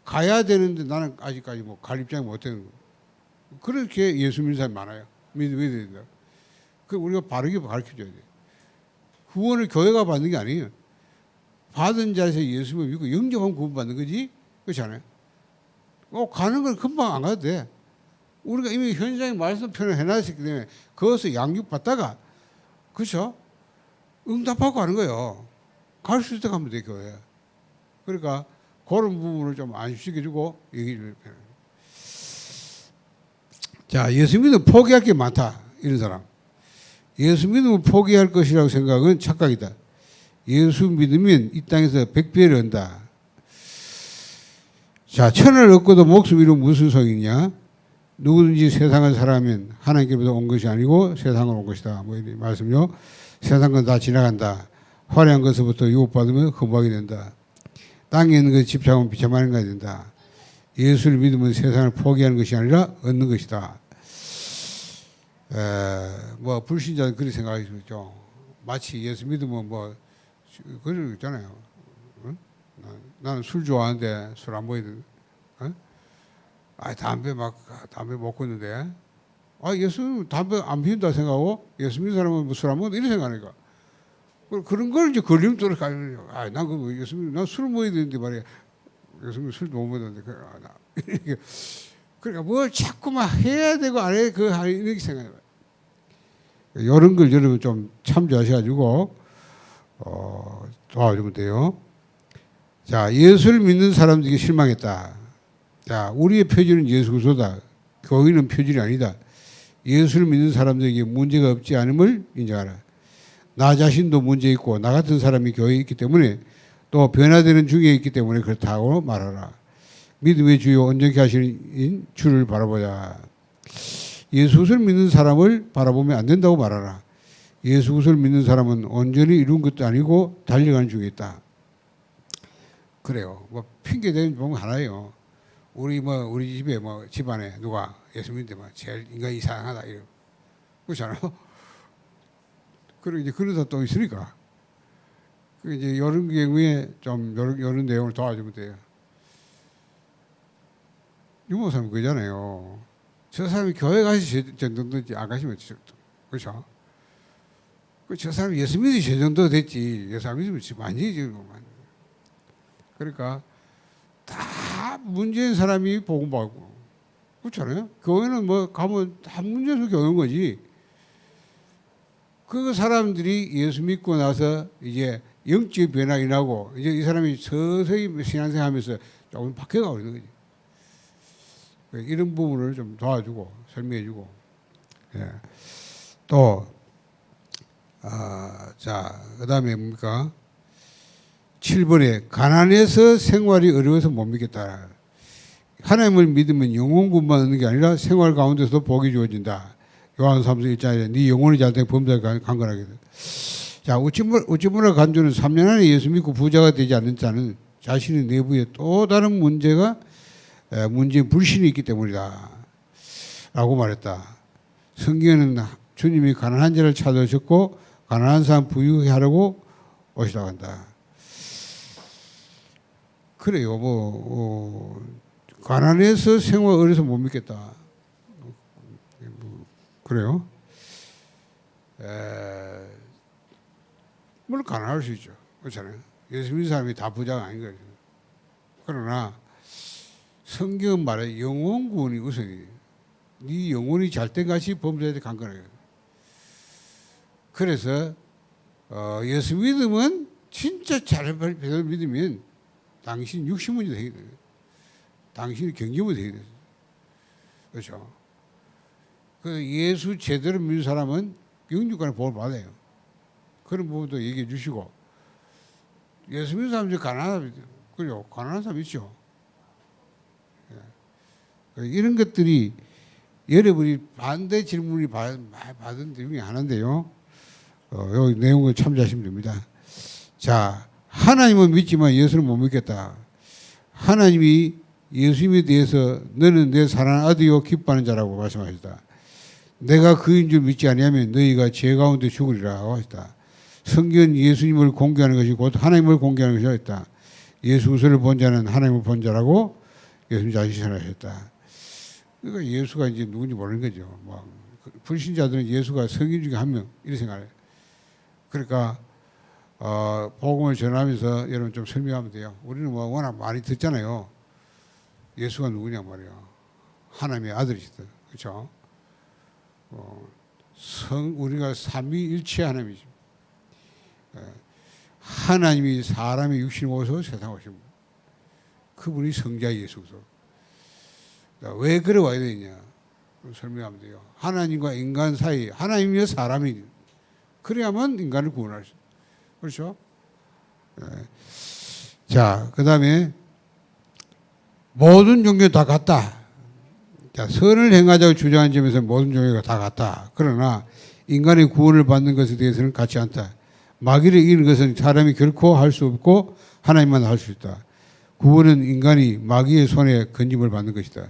가야 되는데 나는 아직까지 뭐 갈 입장이 못 되는 거예요. 그렇게 예수 믿는 사람이 많아요. 믿어야 된다. 그 우리가 바르게 가르쳐줘야 돼요. 구원을 교회가 받는 게 아니에요. 받은 자에서 예수님을 믿고 영접하면 구원받는 거지. 그렇지 않아요? 가는 건 금방 안 가도 돼. 우리가 이미 현장에 말씀 표현을 해놨기 때문에 거기서 양육받다가 그렇죠? 응답하고 가는 거예요. 갈 수 있을 때 가면 돼 교회. 그러니까 그런 부분을 좀 안심시켜주고 얘기를 해요. 자, 예수 믿으면 포기할 게 많다. 이런 사람. 예수 믿으면 포기할 것이라고 생각은 착각이다. 예수 믿으면 이 땅에서 백배를 얻는다. 자, 천을 얻고도 목숨 잃으면 무슨 소용이냐? 누구든지 세상을 살아가면 하나님께로부터 온 것이 아니고 세상으로 온 것이다. 뭐 이런 말씀요. 세상은 다 지나간다. 화려한 것으로부터 유혹받으면 흠하게 된다. 땅에 있는 것에 집착하면 비참한 것이 된다. 예수를 믿으면 세상을 포기하는 것이 아니라 얻는 것이다. 뭐 불신자는 그렇게 생각할 수 있죠. 마치 예수 믿으면 뭐 그런 거 있잖아요. 응? 나는 술 좋아하는데 술 안 먹이든. 담배 못 끊는데. 예수 담배 안 피운다 생각하고 예수 믿는 사람은 술 안 먹는다 이런 생각하니까. 그런 걸 이제 걸림돌을 가지고 난 그 예수 난 술 먹어야 되는데 말이야. 예수님 술도 못 먹는데 그러니까 뭘 자꾸만 해야 되고 안 해야 그 이렇게 생각해요. 이런 걸 여러분 좀 참조하셔가지고 도와주면 돼요. 자, 예수를 믿는 사람들에게 실망했다. 자, 우리의 표준은 예수 그리스도다. 교회는 표준이 아니다. 예수를 믿는 사람들에게 문제가 없지 않음을 인정하라. 나 자신도 문제 있고 나 같은 사람이 교회에 있기 때문에 또 변화되는 중에 있기 때문에 그렇다고 말하라. 믿음의 주요 온전케 하시는 주를 바라보자. 예수 그리스도를 믿는 사람을 바라보면 안 된다고 말하라. 예수 그리스도를 믿는 사람은 온전히 이룬 것도 아니고 달려가는 중에 있다. 그래요. 뭐 핑계 대는 부분 하나예요. 우리 집에 집안에 누가 예수 믿는데 제일 인간이 이상하다 이러. 그렇잖아요. 그리고 이제 그런 사람도 있으니까. 그 이제 이런 경우에 좀 이런 내용을 도와주면 돼요. 유모사님 그잖아요. 저 사람이 교회 가서 전도되지 안 가시면 그렇죠? 저 사람이 예수 믿으시 전도 됐지. 예수 안 믿으면 완전히 지금 그러니까 다 문제인 사람이 복음 받고 그렇잖아요. 교회는 뭐 가면 다 문제에서 교회인 거지. 그 사람들이 예수 믿고 나서 이제 영적 변화가 나고 이제 이 사람이 서서히 신앙생활 하면서 조금 바뀌어가고 있는 거지. 이런 부분을 좀 도와주고 설명해주고. 예. 또 자, 그다음에 뭡니까? 7번에 가난해서 생활이 어려워서 못 믿겠다. 하나님을 믿으면 영혼구만 얻는 게 아니라 생활 가운데서도 복이 주어진다. 요한 3서 1장에 네 영혼이 잘되고 범사에 강건하게 돼. 자, 우찌무라 간주는 3년 안에 예수 믿고 부자가 되지 않는 자는 자신의 내부에 또 다른 문제인 불신이 있기 때문이다. 라고 말했다. 성경에는 주님이 가난한 자를 찾아오셨고 가난한 사람 부유하게 하려고 오시라고 한다. 그래요. 가난해서 생활 어려서 못 믿겠다. 그래요. 물론 가난할 수 있죠. 그렇잖아요. 예수 믿는 사람이 다 부자가 아닌 거죠. 그러나 성경은 말해 영혼 구원이 우선이에요. 네 영혼이 잘된 것이 범죄에 강건해요. 그래서 예수 믿으면 진짜 제대로 믿으면 당신 육신문이 되게 돼요. 당신이 경제문이 되게 돼요. 그렇죠. 그 예수 제대로 믿는 사람은 영육간의 복을 받아요. 그런 부분도 얘기해 주시고 예수 믿는 사람들이 가난하다. 그래요. 가난한 사람 있죠. 이런 것들이 여러분이 반대 질문이 받은 중에 하나인데요. 이 내용을 참조하시면 됩니다. 자, 하나님은 믿지만 예수는 못 믿겠다. 하나님이 예수님에 대해서 너는 내 사랑하는 아들이요 기뻐하는 자라고 말씀하셨다. 내가 그인 줄 믿지 아니하면 너희가 죄 가운데 죽으리라고 하셨다. 성경은 예수님을 공개하는 것이 곧 하나님을 공개하는 것이 있다. 예수 우선을 본 자는 하나님을 본 자라고 예수님 자신이 전하셨다. 그러니까 예수가 이제 누군지 모르는 거죠. 불신자들은 예수가 성인 중에 한 명 이렇게 생각해요. 그러니까 복음을 전하면서 여러분 좀 설명하면 돼요. 우리는 워낙 많이 듣잖아요. 예수가 누구냐 말이야. 하나님의 아들이시다. 그렇죠? 우리가 삼위일체 하나님이죠. 하나님이 사람의 육신을 오셔서 세상 오신 분. 그분이 성자 예수죠. 왜 그래 와야 되냐? 설명하면 돼요. 하나님과 인간 사이, 하나님이며 사람이 그래야만 인간을 구원할 수. 그렇죠? 자, 그 다음에 모든 종교 다 같다. 자, 선을 행하자고 주장한 점에서 모든 종교가 다 같다. 그러나 인간의 구원을 받는 것에 대해서는 같지 않다. 마귀를 이기는 것은 사람이 결코 할 수 없고 하나님만 할 수 있다. 구원은 인간이 마귀의 손에 건짐을 받는 것이다.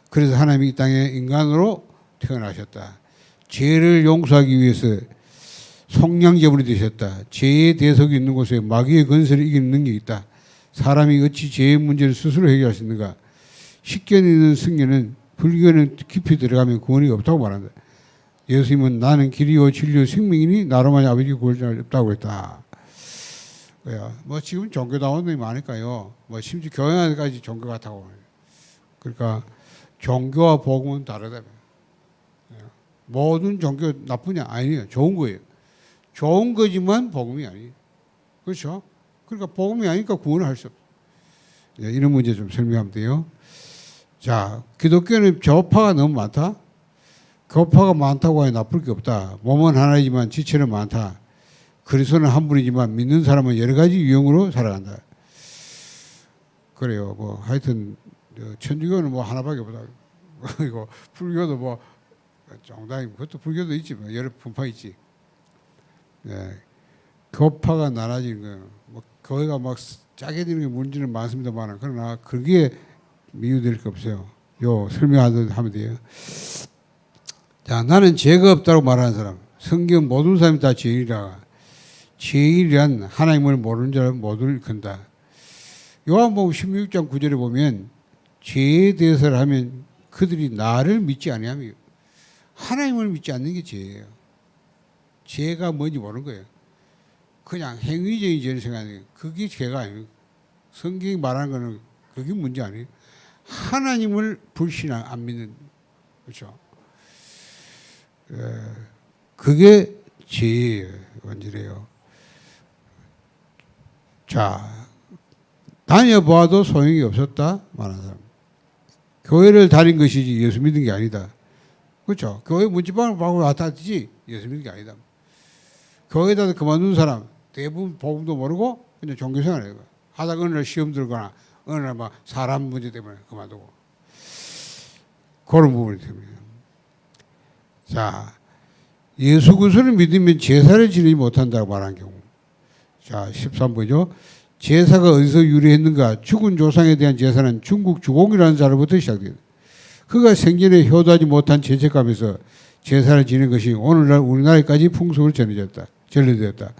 그래서 하나님이 이 땅에 인간으로 태어나셨다. 죄를 용서하기 위해서 속량제물이 되셨다. 죄의 대속이 있는 곳에 마귀의 건설을 이기는 능력이 있다. 사람이 어찌 죄의 문제를 스스로 해결할 수 있는가? 식견 있는 승려는 불교는 깊이 들어가면 구원이 없다고 말한다. 예수님은 나는 길이요 진리요 생명이니 나로만 아버지 구할 자 없다고 했다. 지금 종교다운 놈이 많으니까요. 심지어 교회 안에까지 종교 같다고. 그러니까 종교와 복음은 다르다. 모든 종교 나쁘냐? 아니에요. 좋은 거예요. 좋은 거지만 복음이 아니에요. 그렇죠? 그러니까 복음이 아니니까 구원을 할 수 없어요. 이런 문제 좀 설명하면 돼요. 자, 기독교는 교파가 너무 많다. 교파가 많다고 해야 나쁠 게 없다. 몸은 하나이지만 지체는 많다. 그리스도는 한 분이지만 믿는 사람은 여러 가지 유형으로 살아간다. 그래요. 하여튼 천주교는 하나밖에 없다. 그리고 불교도 정당히 그것도 불교도 있지 여러 분파 있지. 교파가 나눠지는 거예요. 교회가 짜게 되는 게 문제는 많습니다만 그러나 그게 미유될 게 없어요. 설명하면 돼요. 자, 나는 죄가 없다고 말하는 사람. 성경 모든 사람이 다 죄인이라. 죄인이란 하나님을 모르는 자를 모두를 건다. 요한복음 16장 9절에 보면 죄에 대해서 하면 그들이 나를 믿지 아니하며 하나님을 믿지 않는 게 죄예요. 죄가 뭔지 모르는 거예요. 그냥 행위적인 죄를 생각하는 게 그게 죄가 아니에요. 성경이 말하는 거는 그게 문제 아니에요. 하나님을 불신하 안 믿는, 그렇죠? 그게 죄예요. 원죄래요. 자, 다녀봐도 소용이 없었다 말하는 사람. 교회를 다닌 것이지 예수 믿는 게 아니다. 그렇죠? 교회 문지방을 받고 왔다 갔지 예수 믿는 게 아니다. 교회에다 그만둔 사람 대부분 복음도 모르고 그냥 종교생활을 해요. 하다가 어느 날 시험 들거나 어느 날 막 사람 문제 때문에 그만두고 그런 부분이 됩니다. 자, 예수 그리스도를 믿으면 제사를 지내지 못한다고 말한 경우. 자, 13번이죠. 제사가 어디서 유래했는가? 죽은 조상에 대한 제사는 중국 주공이라는 자로부터 시작됩니다. 그가 생전에 효도하지 못한 죄책감에서 제사를 지낸 것이 오늘날 우리나라까지 풍속으로 전해졌다.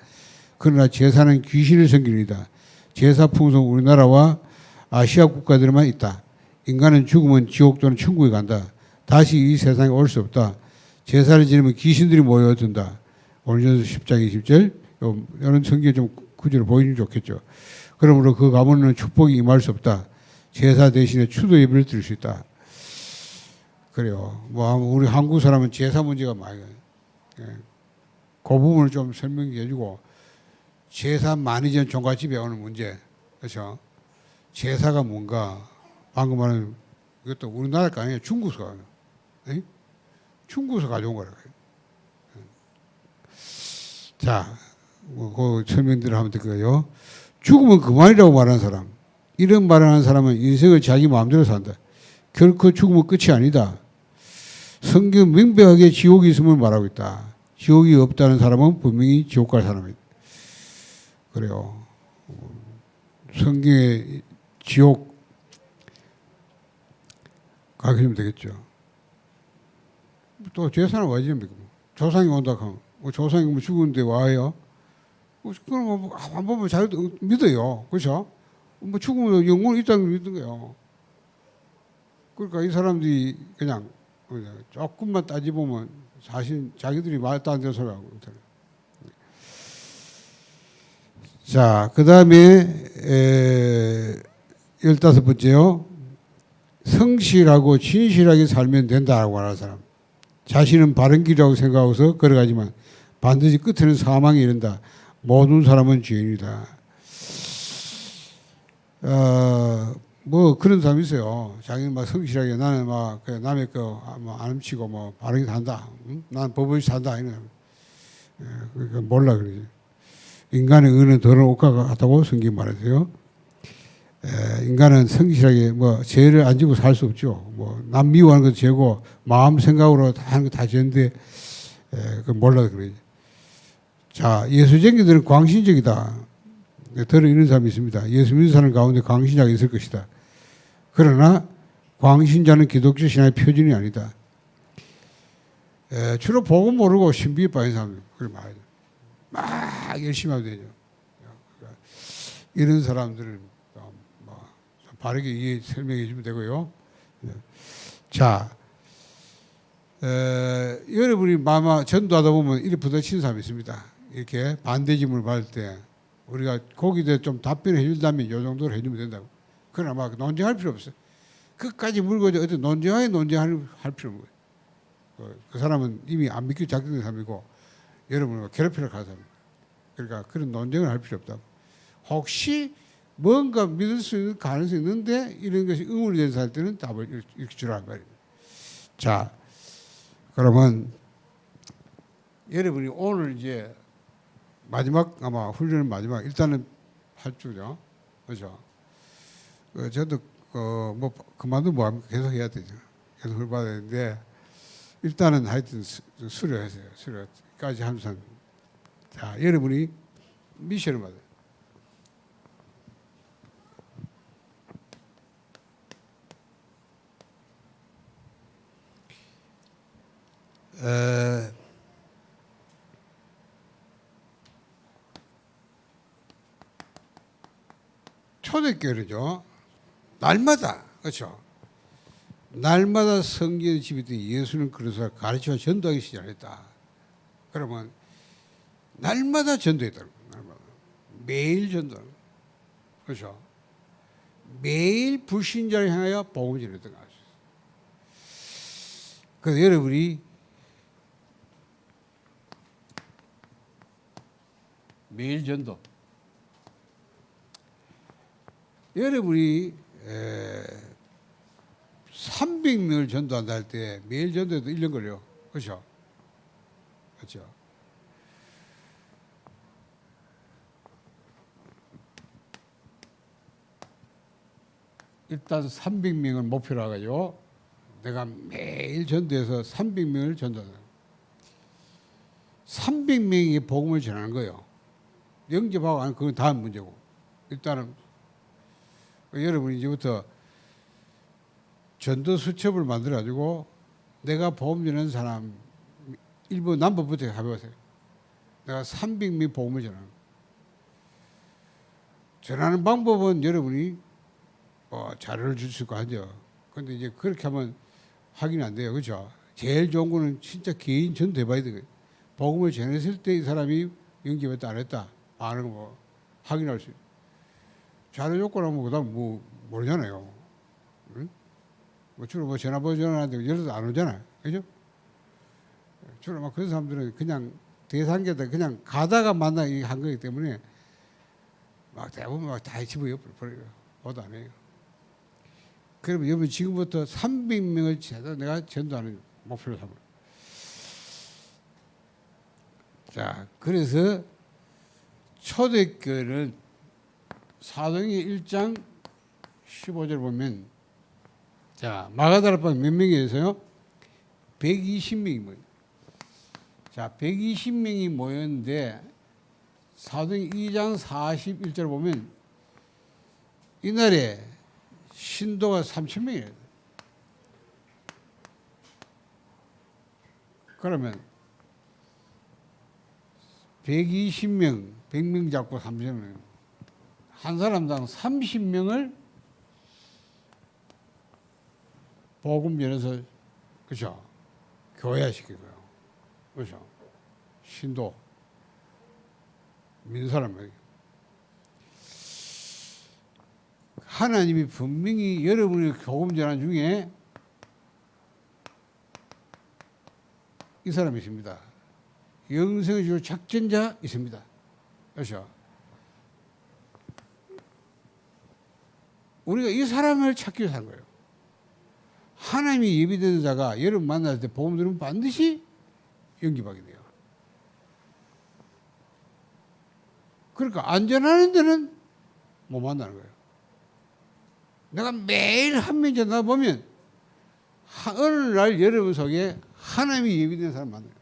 그러나 제사는 귀신을 섬기니다. 제사 풍속은 우리나라와 아시아 국가들에만 있다. 인간은 죽으면 지옥 또는 천국에 간다. 다시 이 세상에 올 수 없다. 제사를 지내면 귀신들이 모여든다. 오늘전서 10장 20절. 이런 성경에 좀 구절을 보여주면 좋겠죠. 그러므로 그 가문은 축복이 임할 수 없다. 제사 대신에 추도 예배를 드릴 수 있다. 그래요. 뭐 우리 한국 사람은 제사 문제가 많이 가요. 예. 그 부분을 좀 설명해 주고 제사 많이 지은 종갓집에 오는 문제. 그렇죠? 제사가 뭔가 방금 말한 이것도 우리나라 거 아니에요. 중국에서 가요. 예? 중국에서 가져온 거라고요. 자, 그 설명들을 하면 될 거예요. 죽으면 그만이라고 말하는 사람. 이런 말을 하는 사람은 인생을 자기 마음대로 산다. 결코 죽으면 끝이 아니다. 성경 명백하게 지옥이 있음을 말하고 있다. 지옥이 없다는 사람은 분명히 지옥 갈 사람이다. 그래요. 성경의 지옥 가르치면 되겠죠. 또 제사는 왜 지냅니까? 조상이 온다 하면 조상이 죽었는데 와요. 그럼 한 번만 잘 믿어요. 그렇죠? 뭐 죽으면 영혼이 있다는 걸 믿는 거예요. 그러니까 이 사람들이 그냥 조금만 따져보면 사실 자기들이 말도 안 되는 소리 하고 있잖아요. 자, 그 다음에 15번째요. 성실하고 진실하게 살면 된다고 하는 사람. 자신은 바른 길이라고 생각하고서 걸어가지만 반드시 끝에는 사망에 이른다. 모든 사람은 죄인이다. 뭐 그런 사람이 있어요. 자기는 막 성실하게 나는 막 남의 거 안 훔치고 뭐 바르게 산다. 난 법을 산다. 이런. 그러니까 몰라 그러지. 인간의 의는 더러운 옷과 같다고 성경이 말하세요. 인간은 성실하게 뭐 죄를 안 지고 살 수 없죠. 뭐 남 미워하는 것도 죄고 마음 생각으로 다 하는 거 다 죄인데 그 몰라 그러지. 자, 예수쟁이들은 광신적이다. 들어 있는 사람이 있습니다. 예수 믿는 사람 가운데 광신자가 있을 것이다. 그러나 광신자는 기독교 신앙의 표준이 아니다. 주로 복음 모르고 신비에 빠진 사람들 그걸 말이죠. 막 열심히 하면 되죠. 그러니까 이런 사람들은 뭐 바르게 설명해 주면 되고요. 자, 여러분이 아마 전도하다 보면 이렇게 부딪히는 사람이 있습니다. 이렇게 반대 질문을 받을 때 우리가 거기에 대해 좀 답변을 해준다면 이 정도로 해주면 된다고. 그러나 막 논쟁할 필요 없어요. 끝까지 물고 어떤 논쟁할 필요 없는 거예요. 그 사람은 이미 안 믿기고 작정된 사람이고 여러분을 괴롭히러 가는 사람이에요. 그러니까 그런 논쟁을 할 필요 없다고. 혹시 뭔가 믿을 수 있는 가능성이 있는데 이런 것이 의문이 되는 살 때는 답을 이렇게 주라는 말이에요. 자, 그러면 여러분이 오늘 이제 마지막 아마 훈련은 마지막 일단은 8주죠. 그렇죠? 저도 뭐 그만두면 뭐합니까? 계속 해야 되죠. 계속 을 받아야 되는데 일단은 하여튼 수료하세요. 수료까지 항상. 자, 여러분이 미션을 받아요. 초대교회죠. 날마다 그렇죠. 날마다 성경의 집이 때 예수는 그래서 가르쳐 전도하기 시작했다. 그러면 날마다 전도했다는 거예요. 날마다. 매일 전도하는 거예요. 그렇죠? 매일 불신자를 향하여 복음을 전했던 거죠. 그래서 여러분이 매일 전도. 여러분이 300명을 전도한다 할 때 매일 전도해도 1년 걸려요. 그렇죠? 그렇죠? 일단 300명을 목표로 해가지고 내가 매일 전도해서 300명을 전도한다. 300명이 복음을 전하는 거예요. 영접하고 안 그건 다음 문제고. 일단은 여러분이 이제부터 전도 수첩을 만들어 가지고 내가 복음 전하는 사람 일부 남부부터 해보세요. 내가 300명 복음을 전하는. 전하는 방법은 여러분이 자료를 줄 수 있고 하죠. 그런데 이제 그렇게 하면 확인이 안 돼요. 그렇죠? 제일 좋은 거는 진짜 개인 전도 해봐야 돼요. 복음을 전했을 때 이 사람이 영접했다 안 했다 아는 거 뭐 확인할 수 있어요. 자료 조건하면 그다음 뭐 모르잖아요. 응? 뭐 주로 뭐 전화번호 전화하는데 열어도 안 오잖아요. 그죠? 주로 막 그런 사람들은 그냥 대상계다 그냥 가다가 만나 한 거기 때문에 막 대부분 막 다 집어요 버려요. 보도 안 해요. 그러면 여러분 지금부터 300명을 제대로 내가 전도하는 목표로 삼아요. 자, 그래서 초대교회는 사도행전 1장 15절 보면 자 마가다락방 몇 명이어서요? 120명이 모여요. 자 120명이 모였는데 사도행전 2장 41절 보면 이날에 신도가 3,000명이래요. 그러면 120명, 100명 잡고 3,000명. 한 사람당 30명을 복음 전해서 그렇죠? 교회화시키고요. 그렇죠? 신도 믿는 사람에게 하나님이 분명히 여러분의 복음 전환 중에 이 사람이 있습니다. 영생을 줄 작전자 있습니다. 그렇죠? 우리가 이 사람을 찾기 위해서 하는 거예요. 하나님이 예비된 자가 여러분 만날 때 복음 들으면 반드시 영접하게 돼요. 그러니까 안전하는 데는 못 만나는 거예요. 내가 매일 한 명 전화 보면 어느 날 여러분 속에 하나님이 예비된 사람 만나요.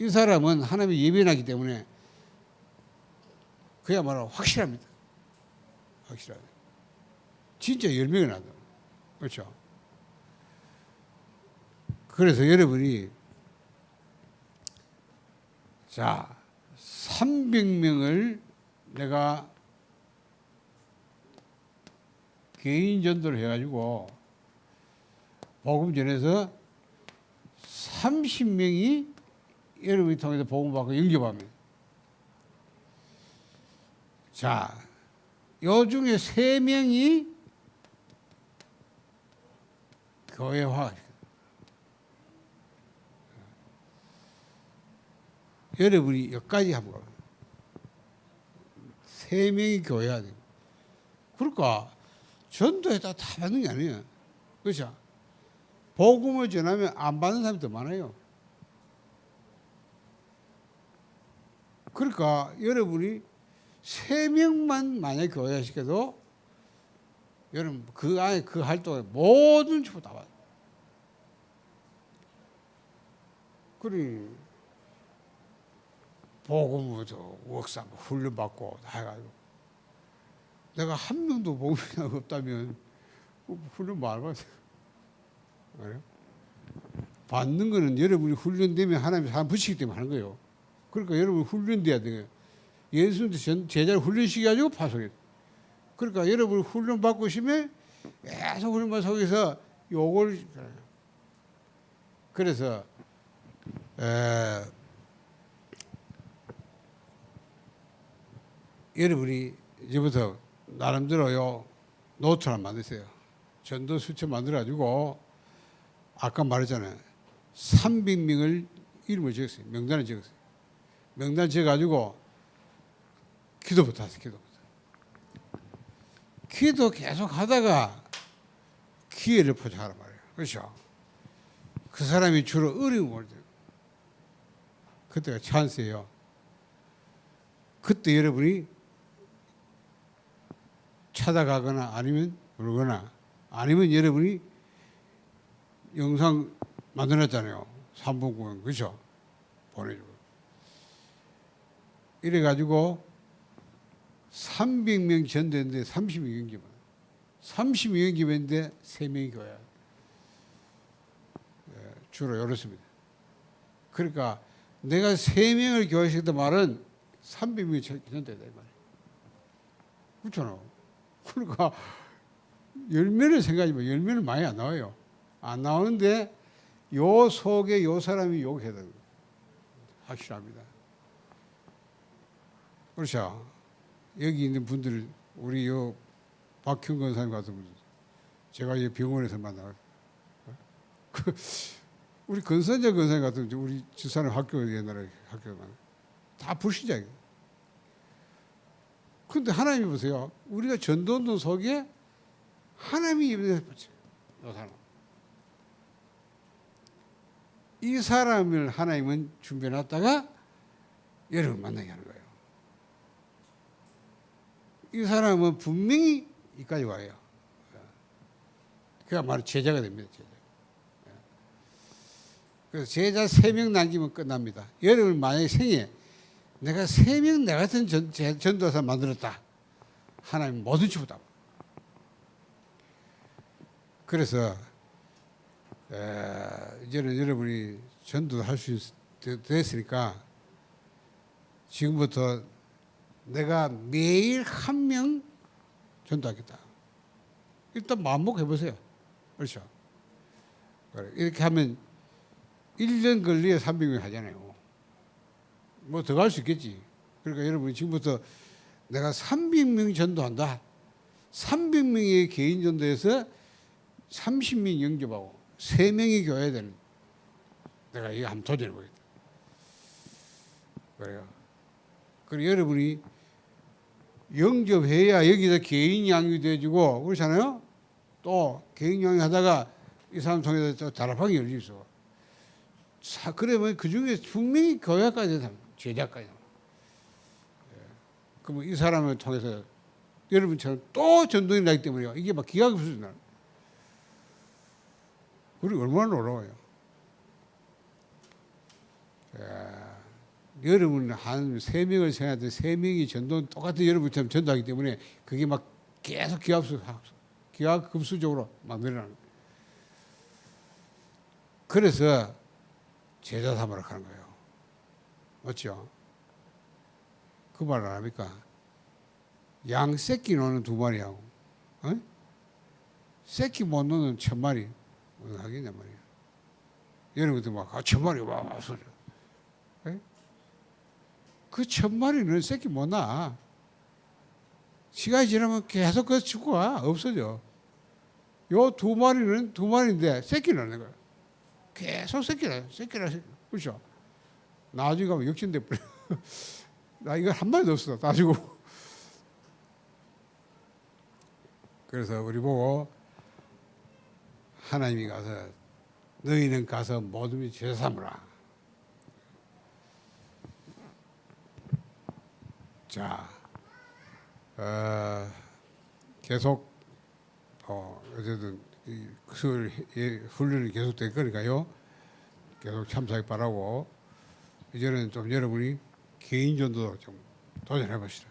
이 사람은 하나님이 예비하기 때문에 그야말로 확실합니다. 확실하다. 진짜 10명이 나다. 그렇죠? 그래서 여러분이 자 300명을 내가 개인 전도를 해가지고 복음 전해서 30명이 여러분이 통해서 복음 받고 영접하면 자, 요 중에 3명이 교회화. 여러분이 여기까지 한번 3명이 교회화 돼요. 그러니까 전도에다 다 받는 게 아니에요. 그렇죠? 복음을 전하면 안 받는 사람이 더 많아요. 그러니까 여러분이 3명만 만약에 교회화 시켜도 여러분 그 안에 그 활동에 모든 축복 다 받아요. 그러니 복음부터 웍사 훈련받고 다 해가지고 내가 한 명도 복음이 없다면 훈련 뭐 알아봤어요? 그래요? 받는 거는 여러분이 훈련되면 하나님이 사람 붙이기 때문에 하는 거예요. 그러니까 여러분이 훈련돼야 돼요. 예수님도 제자를 훈련시켜가지고 파송해요. 그러니까 여러분이 훈련받고 싶으면 계속 우리 속에서 욕을. 그래서 여러분이 이제부터 나름대로요 노트 하나 만드세요. 전도 수첩 만들어가지고 아까 말했잖아요. 300명을 이름을 적었어요. 명단을 적었어요. 명단 적어가지고 기도부터 하세요. 기도 계속 하다가 기회를 포착하란 말이에요. 그렇죠? 그 사람이 주로 어려움을 그때가 찬스예요. 그때 여러분이 찾아가거나 아니면 부르거나 아니면 여러분이 영상 만들었잖아요. 3분 공연 그렇죠? 보내주고 이래가지고 300명 전도했는데 30명 연기만 30명 연기했는데 3명이 교회 주로 이렇습니다. 그러니까 내가 3명을 교회시켰다 말은 300명이 전도했다 이 말이에요. 그렇잖아. 그러니까 열매를 생각하지만 열매는 많이 안 나와요. 안 나오는데 요 속에 요 사람이 욕해야 되는 거예요. 확실합니다. 그렇죠. 여기 있는 분들 우리 요 박형 권사님 같은 분들 제가 이 병원에서 만나요. 우리 권선재 권사님 같은 우리 집사람 학교 옛날에 학교 다 불신자예요. 그런데 하나님이 보세요. 우리가 전도운동 속에 하나님이 입에 붙여요. 이 사람. 이 사람을 하나님은 준비해놨다가 여러분 만나게 하는 거예요. 이 사람은 분명히 이까지 와요. 그야말로 제자가 됩니다. 제자. 그래서 제자 3명 남기면 끝납니다. 여러분 만약에 생에 내가 3명 내 같은 전도사 만들었다. 하나님 뭐든지 보다. 그래서 이제는 여러분이 전도할 수 됐으니까 지금부터 내가 매일 1명 전도하겠다. 일단 마음먹고 해보세요. 그렇죠? 이렇게 하면 1년 걸려야 300명 하잖아요. 뭐 더 갈 수 있겠지. 그러니까 여러분이 지금부터 내가 300명 전도한다. 300명의 개인 전도에서 30명 영접하고 3명이 교회 되는 내가 이거 한번 도전해 보겠다. 그래요. 그리고 여러분이 영접해야 여기서 개인 양육이 돼주고 그렇잖아요. 또 개인 양육 하다가 이 사람 통해서 또 다락방이 열릴 수 있어. 그러면 그 중에 분명히 교회까지 제자까지. 그러면 이 사람을 통해서 여러분처럼 또 전도인이 나기 때문에요. 이게 막 기가 없어진다. 우리 얼마나 놀라워요. 여러분 한 3명을 생각하는데 3명이 전도 똑같은 여러분처럼 전도하기 때문에 그게 막 계속 기하급수적으로 막 늘어나는 거예요. 그래서 제자 삼으러 가는 거예요. 맞죠? 그 말 안 합니까? 양 새끼 노는 2마리하고 새끼 못 노는 1000마리 무슨 하겠냐 말이야. 여러분들 막 1000마리 와 소리. 그 1000마리는 새끼 못 낳아. 시간이 지나면 계속 그 죽고 와. 없어져. 요 2마리는 2마리인데 새끼 낳는 거야. 계속 새끼라. 그렇죠? 나중에 가면 역전돼 버려. 나 이거 한 마리도 없어. 다 주고. 그래서 우리 보고 하나님이 가서 너희는 가서 모든 제사 삼으라. 자, 계속 어쨌든 수요일 훈련이 계속될 거니까요. 계속 참석해 바라고 이제는 좀 여러분이 개인 전도도 좀 도전해 보시라.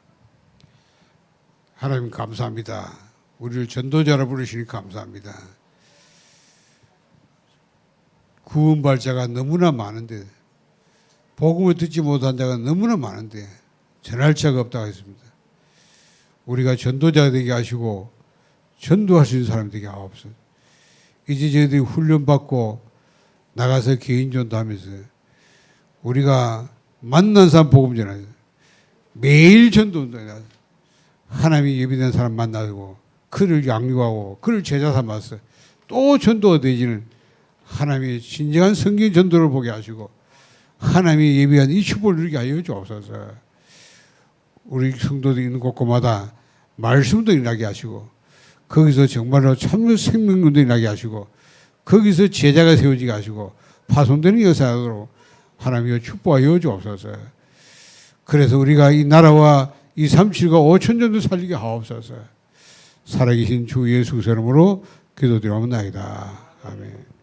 하나님 감사합니다. 우리를 전도자로 부르시니 감사합니다. 구원발자가 너무나 많은데 복음을 듣지 못한 자가 너무나 많은데 전할 자가 없다고 했습니다. 우리가 전도자가 되게 하시고 전도할 수 있는 사람이 되게 하옵소서. 이제 저희들이 훈련받고 나가서 개인 전도하면서 우리가 만난 사람 복음 전하자. 매일 전도운동이다. 하나님이 예비된 사람 만나고 그를 양육하고 그를 제자 삼아서 또 전도가 되지는 하나님의 진정한 성경 전도를 보게 하시고 하나님이 예비한 이 축복을 누리게 하여 주옵소서. 우리 성도들이 있는 곳곳마다 말씀도 일어나게 하시고 거기서 정말로 참 생명론도 일어나게 하시고 거기서 제자가 세워지게 하시고 파손되는 역사하도록 하나님이 축복하여 주옵소서. 그래서 우리가 이 나라와 이 37과 5천 정도 살리게 하옵소서. 살아계신 주 예수 그리스도 이름으로 기도드리옵나이다. 아멘.